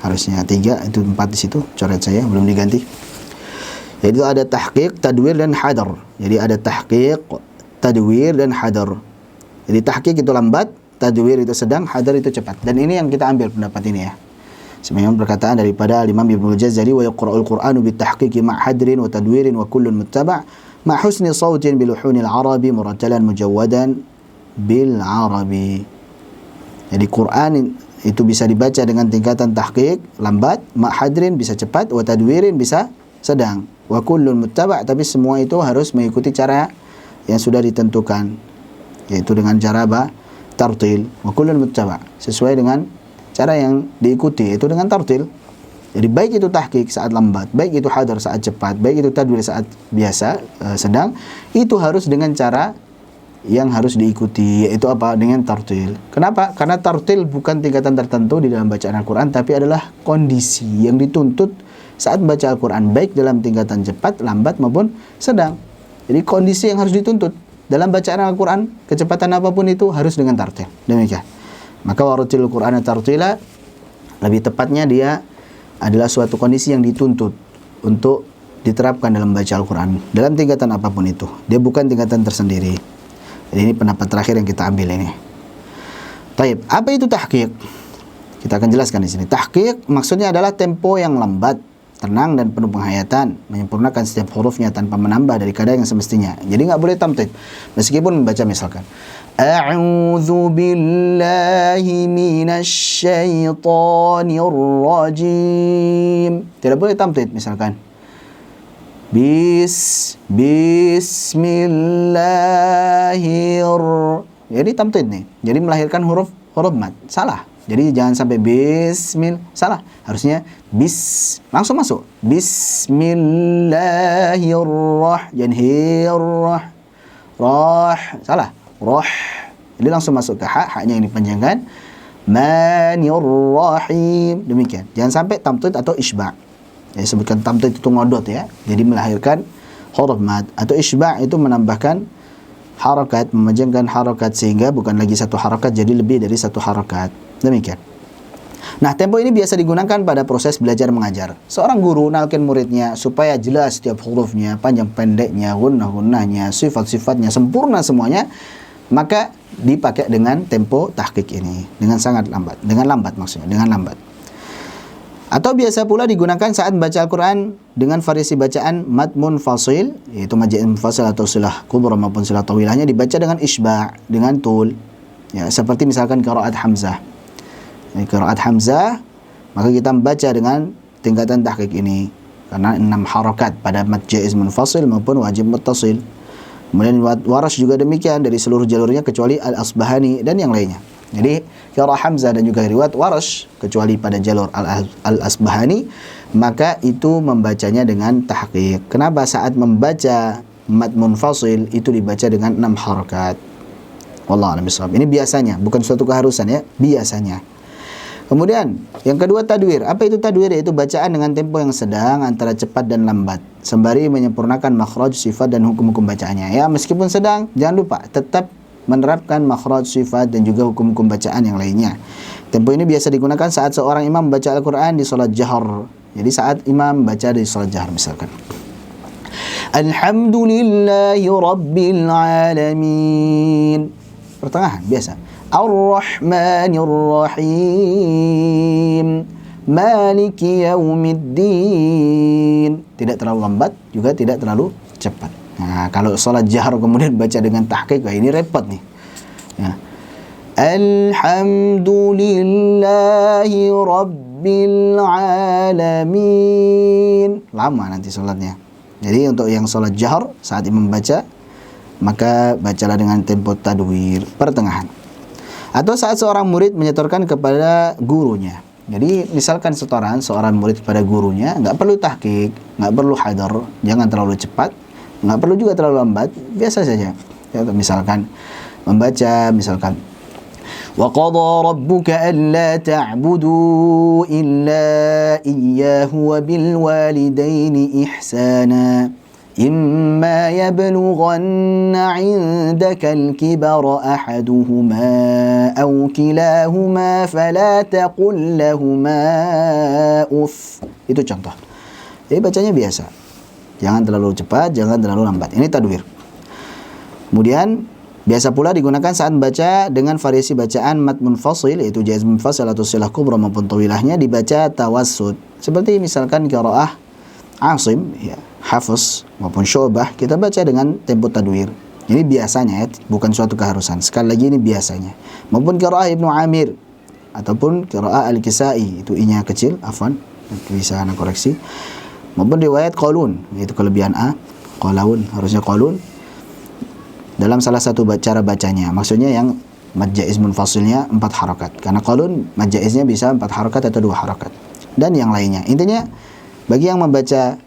Harusnya 3, itu 4 di situ, coret saya belum diganti. Yaitu ada tahqiq, tadwir dan hadar. Jadi ada tahqiq, tadwir dan hadar. Jadi tahqiq itu lambat, tadwir itu sedang, hadar itu cepat. Dan ini yang kita ambil pendapat ini ya. Sebenarnya perkataan daripada Imam Ibnu Jazari, wa yaqra'ul Qur'anu bitahqiqi ma' hadrin wa tadwirin wa kullun muttaba' ma' husni sautin biluhunil arabi murattalan mujawwadan bil arabi. Jadi Quran itu bisa dibaca dengan tingkatan tahqiq lambat, ma' hadrin bisa cepat, wa tadwirin bisa sedang, wa kullun muttaba', tapi semua itu harus mengikuti cara yang sudah ditentukan, yaitu dengan cara tartil, wa kullun muttaba', sesuai dengan cara yang diikuti, itu dengan tartil. Jadi baik itu tahqiq saat lambat, baik itu hadar saat cepat, baik itu tadwir saat biasa sedang, itu harus dengan cara yang harus diikuti, yaitu apa? Dengan tartil. Kenapa? Karena tartil bukan tingkatan tertentu di dalam bacaan Al-Quran, tapi adalah kondisi yang dituntut saat membaca Al-Quran, baik dalam tingkatan cepat, lambat maupun sedang. Jadi kondisi yang harus dituntut dalam bacaan Al-Quran, kecepatan apapun itu harus dengan tartil. Demikian. Maka warattilil Qur'ana tartila, lebih tepatnya dia adalah suatu kondisi yang dituntut untuk diterapkan dalam baca Al-Quran dalam tingkatan apapun itu. Dia bukan tingkatan tersendiri. Jadi ini pendapat terakhir yang kita ambil ini. Taib, apa itu tahqiq? Kita akan jelaskan di sini. Tahqiq maksudnya adalah tempo yang lambat, tenang dan penuh penghayatan, menyempurnakan setiap hurufnya tanpa menambah dari kadar yang semestinya. Jadi nggak boleh tamtid. Meskipun membaca misalkan A'udzu billahi minasy syaithanir rajim. Tidak boleh tamtid misalkan. Bismillahir. Jadi tamtid nih. Jadi melahirkan huruf mad. Salah. Jadi jangan sampai bismil. Salah. Harusnya langsung masuk. Bismillahirrahmanirrahim. Salah. Roh. Jadi langsung masuk ke haknya yang dipanjangkan. Manirrahim. Demikian. Jangan sampai tamtid atau isba'. Ya, sebutkan tamtid itu ngodot ya. Jadi melahirkan huruf mad, atau isba' itu menambahkan harakat, memanjangkan harakat sehingga bukan lagi satu harakat jadi lebih dari satu harakat. Demikian. Nah, tempo ini biasa digunakan pada proses belajar mengajar. Seorang guru nalkin muridnya supaya jelas setiap hurufnya, panjang pendeknya, gunnah-gunnahnya, sifat-sifatnya sempurna semuanya, maka dipakai dengan tempo tahqiq ini, dengan sangat lambat, dengan lambat maksudnya, dengan lambat. Atau biasa pula digunakan saat membaca Al-Quran dengan variasi bacaan mad munfasil, yaitu mad munfasil atau silah kubra maupun silah tawilahnya dibaca dengan isba', dengan tul. Ya, seperti misalkan qiraat Hamzah. Qiraat Hamzah, maka kita membaca dengan tingkatan tahqiq ini karena 6 harakat pada mad jaiz munfasil maupun wajib muttasil. Kemudian Warash juga demikian dari seluruh jalurnya kecuali Al-Asbahani dan yang lainnya. Jadi qiraat Hamzah dan juga riwayat Warash kecuali pada jalur Al-Asbahani, maka itu membacanya dengan tahqiq. Kenapa? Saat membaca mad munfasil itu dibaca dengan 6 harakat. Wallahu a'lam bishawab. Ini biasanya, bukan suatu keharusan ya, biasanya. Kemudian yang kedua tadwir. Apa itu tadwir? Yaitu bacaan dengan tempo yang sedang antara cepat dan lambat, sembari menyempurnakan makhraj, sifat dan hukum-hukum bacaannya. Ya, meskipun sedang, jangan lupa tetap menerapkan makhraj, sifat dan juga hukum-hukum bacaan yang lainnya. Tempo ini biasa digunakan saat seorang imam membaca Al-Quran di salat jahar. Jadi saat imam baca di salat jahar misalkan. Alhamdulillahi Rabbil Alamin. Pertengahan biasa. Ar-Rahmanir Rahim. Maliki Yaumiddin. Tidak terlalu lambat, juga tidak terlalu cepat. Nah, kalau salat jahar kemudian baca dengan tahqiq, ini repot nih. Ya. Alhamdulillahi Rabbil Alamin. Lama nanti salatnya. Jadi untuk yang solat jahar saat imam baca, maka bacalah dengan tempo tadwir pertengahan. Atau saat seorang murid menyetorkan kepada gurunya. Jadi misalkan setoran seorang murid kepada gurunya, nggak perlu tahqiq, nggak perlu hadar, jangan terlalu cepat, nggak perlu juga terlalu lambat, biasa saja. Ya, misalkan membaca, misalkan وَقَضَى رَبُّكَ أَلَّا تَعْبُدُوا إِلَّا إِيَّاهُ وَبِالْوَالِدَيْنِ إِحْسَانًا إِمَّا يَبْلُغَنَّ عِندَكَ الْكِبَرَ أَحَدُهُمَا أَوْ كِلَاهُمَا فَلَا تَقُل لَّهُمَا أُفٍّ. Itu contoh. Jadi bacanya biasa. Jangan terlalu cepat, jangan terlalu lambat. Ini tadwir. Kemudian biasa pula digunakan saat baca dengan variasi bacaan mad munfasil, yaitu jaiz munfasil atau silah kubra maupun tawilahnya dibaca tawassut. Seperti misalkan qiraah Asim, ya, Hafiz maupun Syu'bah, kita baca dengan tempo tadwir. Ini biasanya, ya, bukan suatu keharusan. Sekali lagi ini biasanya. Maupun qiraah Ibnu Amir ataupun qiraah Al-Kisai, itu i-nya kecil, afwan, bisa anak koreksi. Maupun riwayat Qalun, yaitu kelebihan a, Qalaun, harusnya Qalun. Dalam salah satu cara bacanya, maksudnya yang mad jaiz munfasilnya 4 harakat, karena qalun mad jaiznya bisa 4 harakat atau 2 harakat, dan yang lainnya. Intinya bagi yang membaca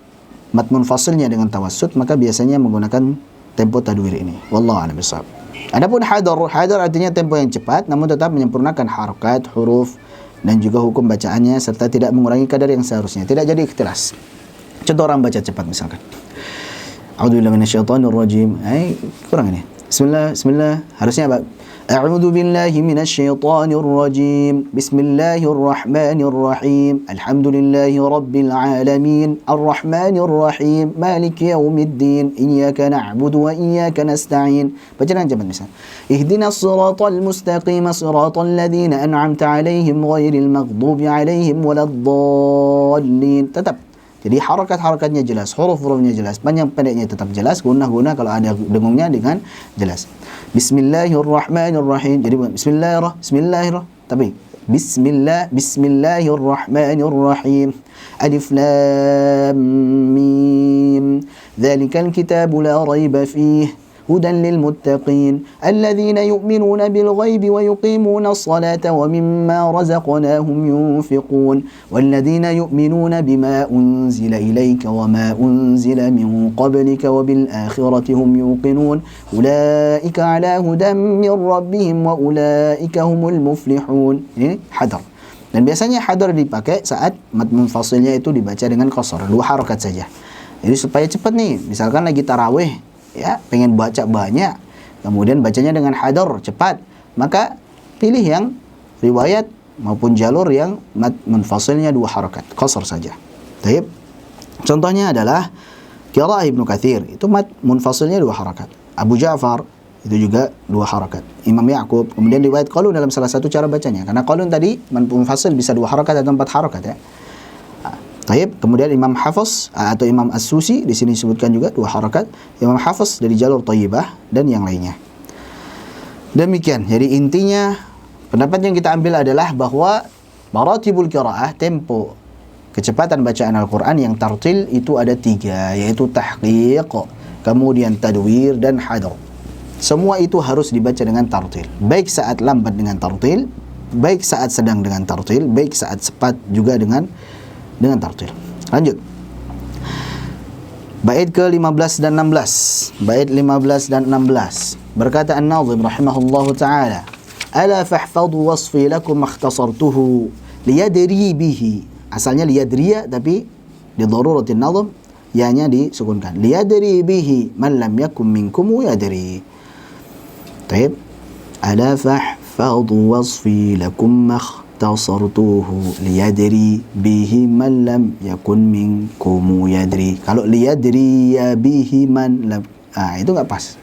mad munfasilnya dengan tawassut, maka biasanya menggunakan tempo tadwir ini. Wallahu a'lam bishawab. Adapun hadar artinya tempo yang cepat namun tetap menyempurnakan harakat, huruf dan juga hukum bacaannya serta tidak mengurangi kadar yang seharusnya, tidak jadi ikhtilas. Contoh orang baca cepat misalkan, A'udzubillahi minasyaitonirrajim. Kurang ini. Bismillah. Harusnya apa? A'udzubillahi minasyaitonirrajim. Bismillahirrahmanirrahim. Alhamdulillahi rabbil alamin. Arrahmanirrahim. Maliki yaumiddin. Iyyaka na'budu wa iyyaka nasta'in. Baca dengan cepat misal. Ihdinas siratal mustaqim, siratal ladzina an'amta 'alaihim ghairil maghdubi 'alaihim waladdallin. Tetap. Jadi harakat-harakatnya jelas, huruf-hurufnya jelas, panjang pendeknya tetap jelas, guna kalau ada dengungnya dengan jelas. Bismillahirrahmanirrahim. Jadi bismillahirrahmanirrahim. Tapi bismillahirrahmanirrahim. Alif lam mim. Dzalikal kitabu la raiba fihi هدى للمتقين الذين يؤمنون بالغيب ويقيمون الصلاة ومما رزقناهم ينفقون والذين يؤمنون بما أنزل إليك وما أنزل من قبلك وبالآخرة هم يوقنون أولئك على هدى من ربهم وأولئك هم المفلحون. Ini hadar. Dan biasanya hadar dipakai saat mad munfasilnya itu dibaca dengan qasar, 2 harakat saja. Jadi supaya cepat nih, misalkan lagi tarawih, ya, pengen baca banyak, kemudian bacanya dengan hadar cepat, maka pilih yang riwayat maupun jalur yang mad munfasilnya 2 harakat, qasar saja. Baik. Contohnya adalah qiraah Ibnu Katsir, itu mad munfasilnya 2 harakat. Abu Ja'far itu juga 2 harakat. Imam Ya'qub, kemudian riwayat Qalun dalam salah satu cara bacanya. Karena Qalun tadi mad munfasil bisa 2 harakat atau 4 harakat, ya. Taib, kemudian Imam Hafiz atau Imam As-Susi di sini disebutkan juga 2 harakat. Imam Hafiz dari jalur Thayyibah dan yang lainnya. Demikian. Jadi intinya pendapat yang kita ambil adalah bahwa maratibul qiraah, tempo kecepatan bacaan Al-Qur'an yang tartil itu ada 3, yaitu tahqiq, kemudian tadwir dan hadar. Semua itu harus dibaca dengan tartil. Baik saat lambat dengan tartil, baik saat sedang dengan tartil, baik saat cepat juga dengan tartil. Lanjut. Bait ke-15 dan 16. Bait 15 dan 16. Berkata An-Nazim rahimahullahu taala, "Ala fahfadhu wasfi lakum ikhtasartuhu liyadri bihi." Asalnya liyadriya, tapi di daruratin nazm ya-nya disukunkan. Liyadri bihi man lam yakum minkum yadri. Baik. Ala fahfadhu wasfi lakum ikhtasartuhu liyadri bihi man lam yakun minkum yadri. Kalau liyadri ya bihi man lam, itu enggak pas.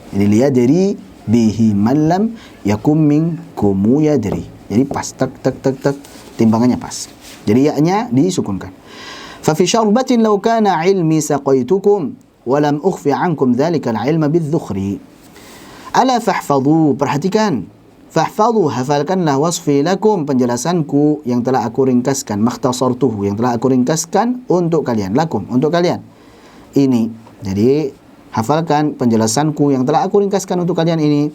Jadi liyadri bihi man lam yakun minkum yadri. Jadi pas, tak timbangannya pas. Jadi ya-nya disukunkan. Fa fi syarbatin law kana ilmi saqaitukum wa lam ukhfi ankum dzalika al-ilma bidh-dhukhri. Ala fahfadhu, perhatikan. Fahfadhu, hafalkanlah wasfi lakum, penjelasanku yang telah aku ringkaskan, makhtasartuhu, yang telah aku ringkaskan untuk kalian, lakum, untuk kalian. ini. Jadi hafalkan penjelasanku yang telah aku ringkaskan untuk kalian ini.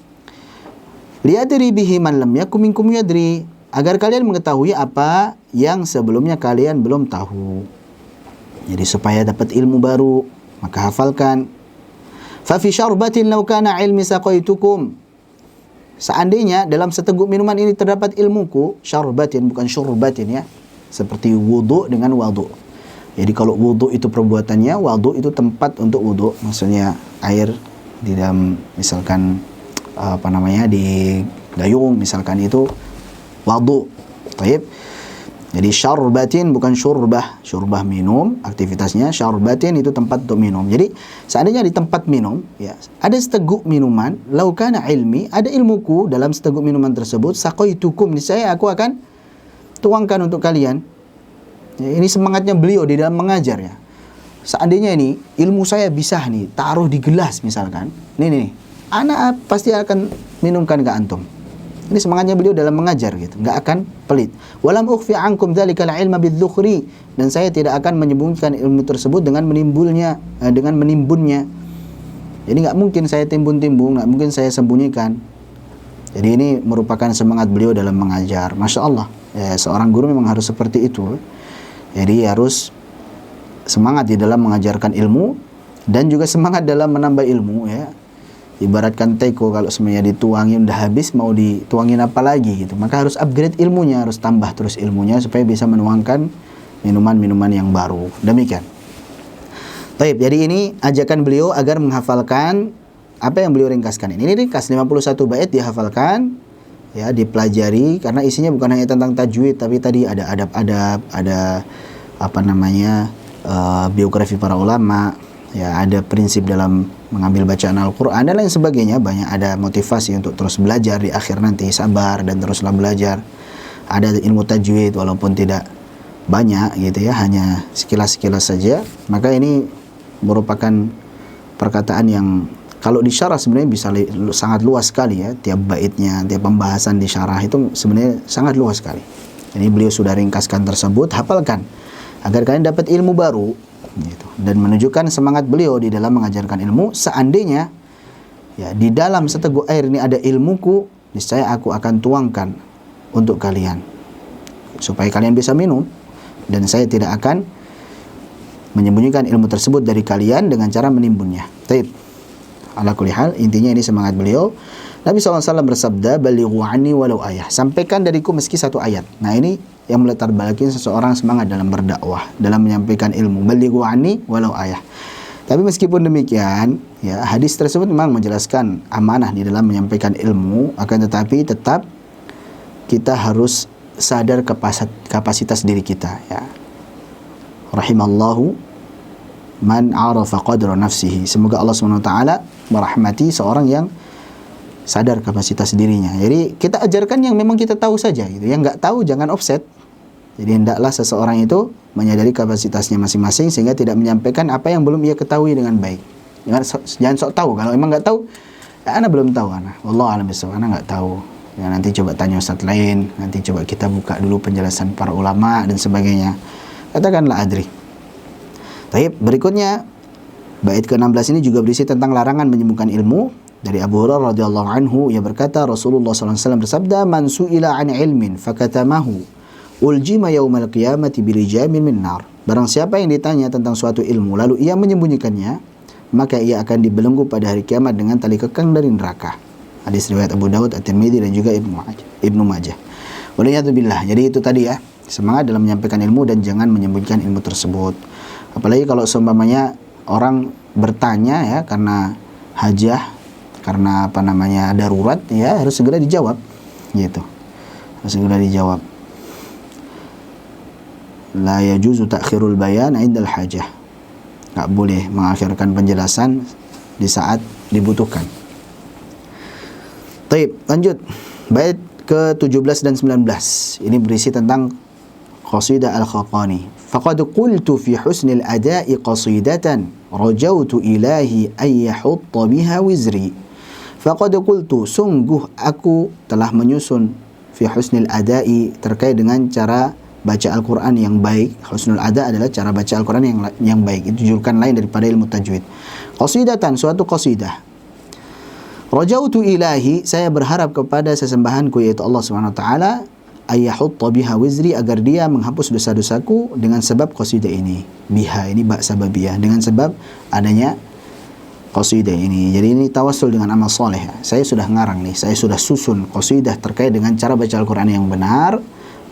Liyadri bihi man lam yakum minkum yadri, agar kalian mengetahui apa yang sebelumnya kalian belum tahu. Jadi supaya dapat ilmu baru, maka hafalkan. Fa fi syarbatin law kana ilmi saqaitukum, seandainya dalam seteguk minuman ini terdapat ilmuku, syarbatin bukan syurbatin ya, seperti wudu dengan wadu. Jadi kalau wudu itu perbuatannya, wadu itu tempat untuk wudu, maksudnya air di dalam misalkan di gayung misalkan, itu wadu. Baik. Jadi syarbatin bukan syurbah. Syurbah minum, aktivitasnya. Syarbatin itu tempat untuk minum. Jadi seandainya di tempat minum, ya, ada seteguk minuman, lau kana ilmi, ada ilmuku dalam seteguk minuman tersebut, saqaitukum, niscaya aku akan tuangkan untuk kalian. Ya, ini semangatnya beliau di dalam mengajar ya. Seandainya ini ilmu saya bisa nih taruh di gelas misalkan. Nih. Anak pasti akan minumkan ke antum. Ini semangatnya beliau dalam mengajar gitu, enggak akan pelit. Walam ukhfi ankum dzalikal ilma bidzukri, dan saya tidak akan menyembunyikan ilmu tersebut dengan menimbunnya. Jadi enggak mungkin saya timbun-timbun, enggak mungkin saya sembunyikan. Jadi ini merupakan semangat beliau dalam mengajar. Masya Allah, ya, seorang guru memang harus seperti itu. Jadi harus semangat di dalam mengajarkan ilmu dan juga semangat dalam menambah ilmu ya. Ibaratkan teko, kalau semuanya dituangin udah habis, mau dituangin apa lagi gitu. Maka harus upgrade ilmunya, harus tambah terus ilmunya supaya bisa menuangkan minuman-minuman yang baru. Demikian. Baik, jadi ini ajakan beliau agar menghafalkan apa yang beliau ringkaskan. Ini ringkas 51 bait dihafalkan, ya, dipelajari, karena isinya bukan hanya tentang tajwid, tapi tadi ada adab-adab, ada biografi para ulama, ya, ada prinsip dalam mengambil bacaan Al-Quran dan lain sebagainya. Banyak, ada motivasi untuk terus belajar di akhir nanti, sabar dan teruslah belajar. Ada ilmu tajwid walaupun tidak banyak gitu ya, hanya sekilas-sekilas saja. Maka ini merupakan perkataan yang kalau disyarah sebenarnya bisa sangat luas sekali ya. Tiap baitnya, tiap pembahasan di syarah itu sebenarnya sangat luas sekali. Jadi beliau sudah ringkaskan tersebut, hafalkan agar kalian dapat ilmu baru gitu. Dan menunjukkan semangat beliau di dalam mengajarkan ilmu. Seandainya ya di dalam seteguk air ini ada ilmuku, niscaya aku akan tuangkan untuk kalian supaya kalian bisa minum, dan saya tidak akan menyembunyikan ilmu tersebut dari kalian dengan cara menimbunnya. Taib. Ala kulli hal, intinya ini semangat beliau. Nabi SAW bersabda, balighu anni walau ayah, sampaikan dariku meski satu ayat. Nah ini yang meletar belakin seseorang semangat dalam berdakwah, dalam menyampaikan ilmu. Balighu anni walau ayah. Tapi meskipun demikian, ya, hadis tersebut memang menjelaskan amanah di dalam menyampaikan ilmu, akan tetapi tetap kita harus sadar kapasitas diri kita, ya. Rahimallahu man arafa qadra nafsihi. Semoga Allah SWT merahmati seorang yang sadar kapasitas dirinya. Jadi kita ajarkan yang memang kita tahu saja gitu. Yang nggak tahu jangan offset. Jadi hendaklah seseorang itu menyadari kapasitasnya masing-masing sehingga tidak menyampaikan apa yang belum ia ketahui dengan baik. Jangan sok tahu. Kalau memang nggak tahu, ya, ana belum tahu, ana. Wallahu a'lam bishawab, ana nggak tahu. Ya, nanti coba tanya ustaz lain, nanti coba kita buka dulu penjelasan para ulama dan sebagainya. Katakanlah adri. Baik, berikutnya bait ke-16 ini juga berisi tentang larangan menyembunyikan ilmu. Dari Abu Hurairah radhiyallahu anhu, ia berkata, Rasulullah SAW bersabda, man su'ila an ilmin fakatamahu uljima yaumal qiyamati bilijamin min nar. Barang siapa yang ditanya tentang suatu ilmu lalu ia menyembunyikannya, maka ia akan dibelenggu pada hari kiamat dengan tali kekang dari neraka. Hadis riwayat Abu Dawud, At-Tirmidzi dan juga Ibnu Majah. Waliyadzubillah. Jadi itu tadi ya, semangat dalam menyampaikan ilmu dan jangan menyembunyikan ilmu tersebut. Apalagi kalau seumpamanya orang bertanya ya karena hajah, karena darurat, ya harus segera dijawab gitu. Harus segera dijawab. La yajuzu ta'khirul bayan 'indal hajah. Enggak boleh mengakhirkan penjelasan di saat dibutuhkan. Baik, lanjut. Bait ke-17 dan 19. Ini berisi tentang qasidah Al-Khaqani. Faqad qultu fi husnil ada'i qasidatan rajautu ilahi ay yahutta biha wizri. Faqad qultu, sungguh aku telah menyusun fi husnil ada'i, terkait dengan cara baca Al-Quran yang baik. Husnul ada adalah cara baca Al-Quran yang baik. Itu julukan lain daripada ilmu tajwid. Qasidatan, suatu qasidah. Rajautu ilahi, saya berharap kepada sesembahanku yaitu Allah Subhanahu wa taala, ayyahutta biha wizri, agar dia menghapus dosa-dosaku dengan sebab qasidah ini. Biha ini ba sababiyah, dengan sebab adanya qasidah ini. Jadi ini tawassul dengan amal soleh. Saya sudah ngarang nih, saya sudah susun qasidah terkait dengan cara baca Al-Quran yang benar.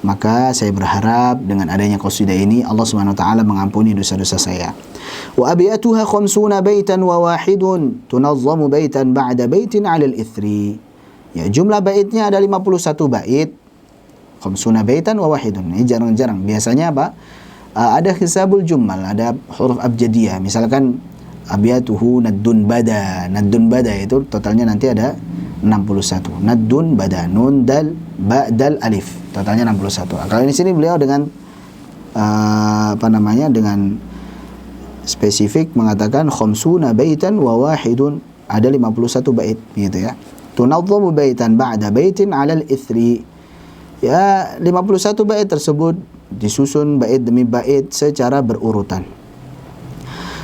Maka saya berharap dengan adanya qasidah ini Allah Subhanahu wa taala mengampuni dosa-dosa saya. Wa abiyatuha 50 baitan wa wahidun tunazzamu baitan ba'da baitin 'ala al-ithri. Ya, jumlah baitnya ada 51 bait. 50 baitan wa wahidun. Ini jarang-jarang. Biasanya apa? Ada hisabul jummal, ada huruf abjadiyah. Misalkan abiyatuhu naddun bada. Naddun bada itu totalnya nanti ada 61. Naddun bada, nun dal ba dal alif, totalnya 61. Kalau di sini beliau dengan dengan spesifik mengatakan khamsuna baitan wa wahidun, ada 51 bait gitu ya. Tunazzamu baitan ba'da baitin 'ala al-ithri. Ya, 51 bait tersebut disusun bait demi bait secara berurutan.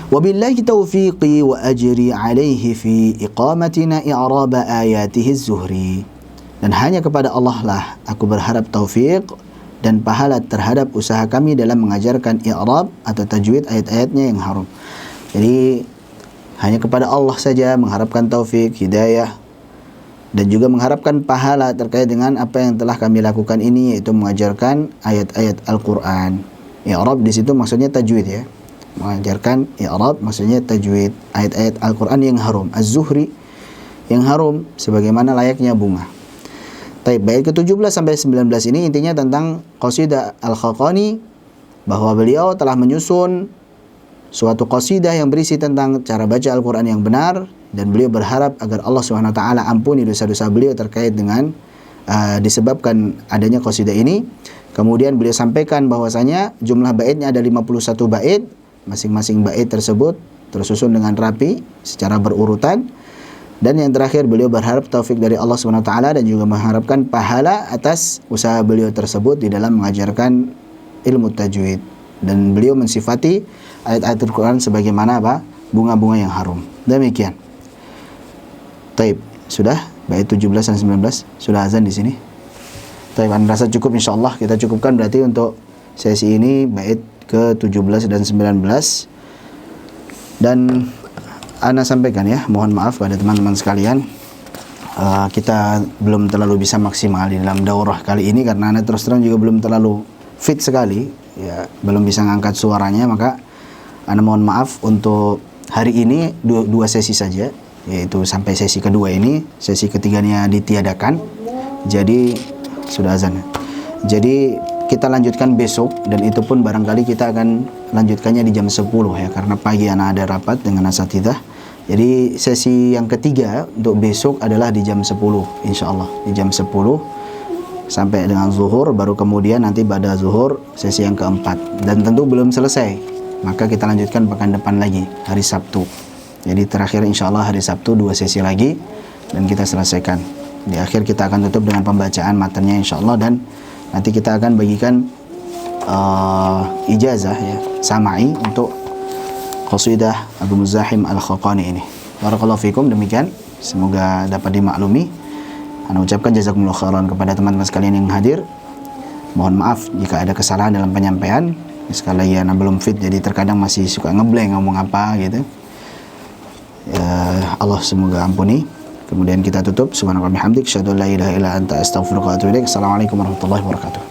Wabillahi taufiqi wa ajri alaihi fi iqamatina i'raba ayatihi az-zuhri. Dan hanya kepada Allah lah aku berharap taufik dan pahala terhadap usaha kami dalam mengajarkan i'rab atau tajwid ayat-ayatnya yang harum. Jadi hanya kepada Allah saja mengharapkan taufik, hidayah, dan juga mengharapkan pahala terkait dengan apa yang telah kami lakukan ini, yaitu mengajarkan ayat-ayat Al-Quran. I'rab di situ maksudnya tajwid ya. Mengajarkan i'rab maksudnya tajwid ayat-ayat Al-Quran yang harum, az-zuhri, yang harum sebagaimana layaknya bunga. Baik, bait ke-17 sampai 19 ini intinya tentang qasidah Al-Khaqani, bahwa beliau telah menyusun suatu qasidah yang berisi tentang cara baca Al-Quran yang benar, dan beliau berharap agar Allah Subhanahu wa taala ampuni dosa-dosa beliau terkait dengan disebabkan adanya qasidah ini. Kemudian beliau sampaikan bahwasanya jumlah baitnya ada 51 bait. Masing-masing bait tersebut tersusun dengan rapi secara berurutan, dan yang terakhir beliau berharap taufik dari Allah Subhanahu wa taala dan juga mengharapkan pahala atas usaha beliau tersebut di dalam mengajarkan ilmu tajwid, dan beliau mensifati ayat-ayat Al-Quran sebagaimana apa? Bunga-bunga yang harum. Demikian. Taib, sudah bait 17 dan 19 sudah azan di sini. Taib, Anda rasa cukup, insyaallah kita cukupkan berarti untuk sesi ini bait ke-17 dan 19. Dan Ana sampaikan ya, mohon maaf pada teman-teman sekalian, kita belum terlalu bisa maksimal di dalam daurah kali ini karena Ana terus terang juga belum terlalu fit sekali ya, belum bisa ngangkat suaranya. Maka Ana mohon maaf untuk hari ini dua sesi saja, yaitu sampai sesi kedua ini. Sesi ketiganya ditiadakan, jadi sudah azan. Jadi kita lanjutkan besok, dan itu pun barangkali kita akan lanjutkannya di jam 10 ya, karena pagi anak ada rapat dengan asatidzah. Jadi sesi yang ketiga untuk besok adalah di jam 10 insyaallah, di jam 10 sampai dengan zuhur, baru kemudian nanti pada zuhur sesi yang keempat. Dan tentu belum selesai, maka kita lanjutkan pekan depan lagi hari Sabtu. Jadi terakhir insyaallah hari Sabtu 2 sesi lagi dan kita selesaikan. Di akhir kita akan tutup dengan pembacaan matanya insyaallah, dan nanti kita akan bagikan ijazah ya, sama'i untuk qasidah Abu Muzahim Al-Khaqani ini. Barakallahu fikum. Demikian, semoga dapat dimaklumi. Ana ucapkan jazakumullah khairan kepada teman-teman sekalian yang hadir. Mohon maaf jika ada kesalahan dalam penyampaian. Sekali lagi Ana belum fit, jadi terkadang masih suka ngeblank ngomong apa gitu. Ya, Allah semoga ampuni. Kemudian kita tutup. Subhanallah bihamdik, asyhadu an la ilaha illa anta, astaghfiruka wa atubu ilaik. Assalamualaikum warahmatullahi wabarakatuh.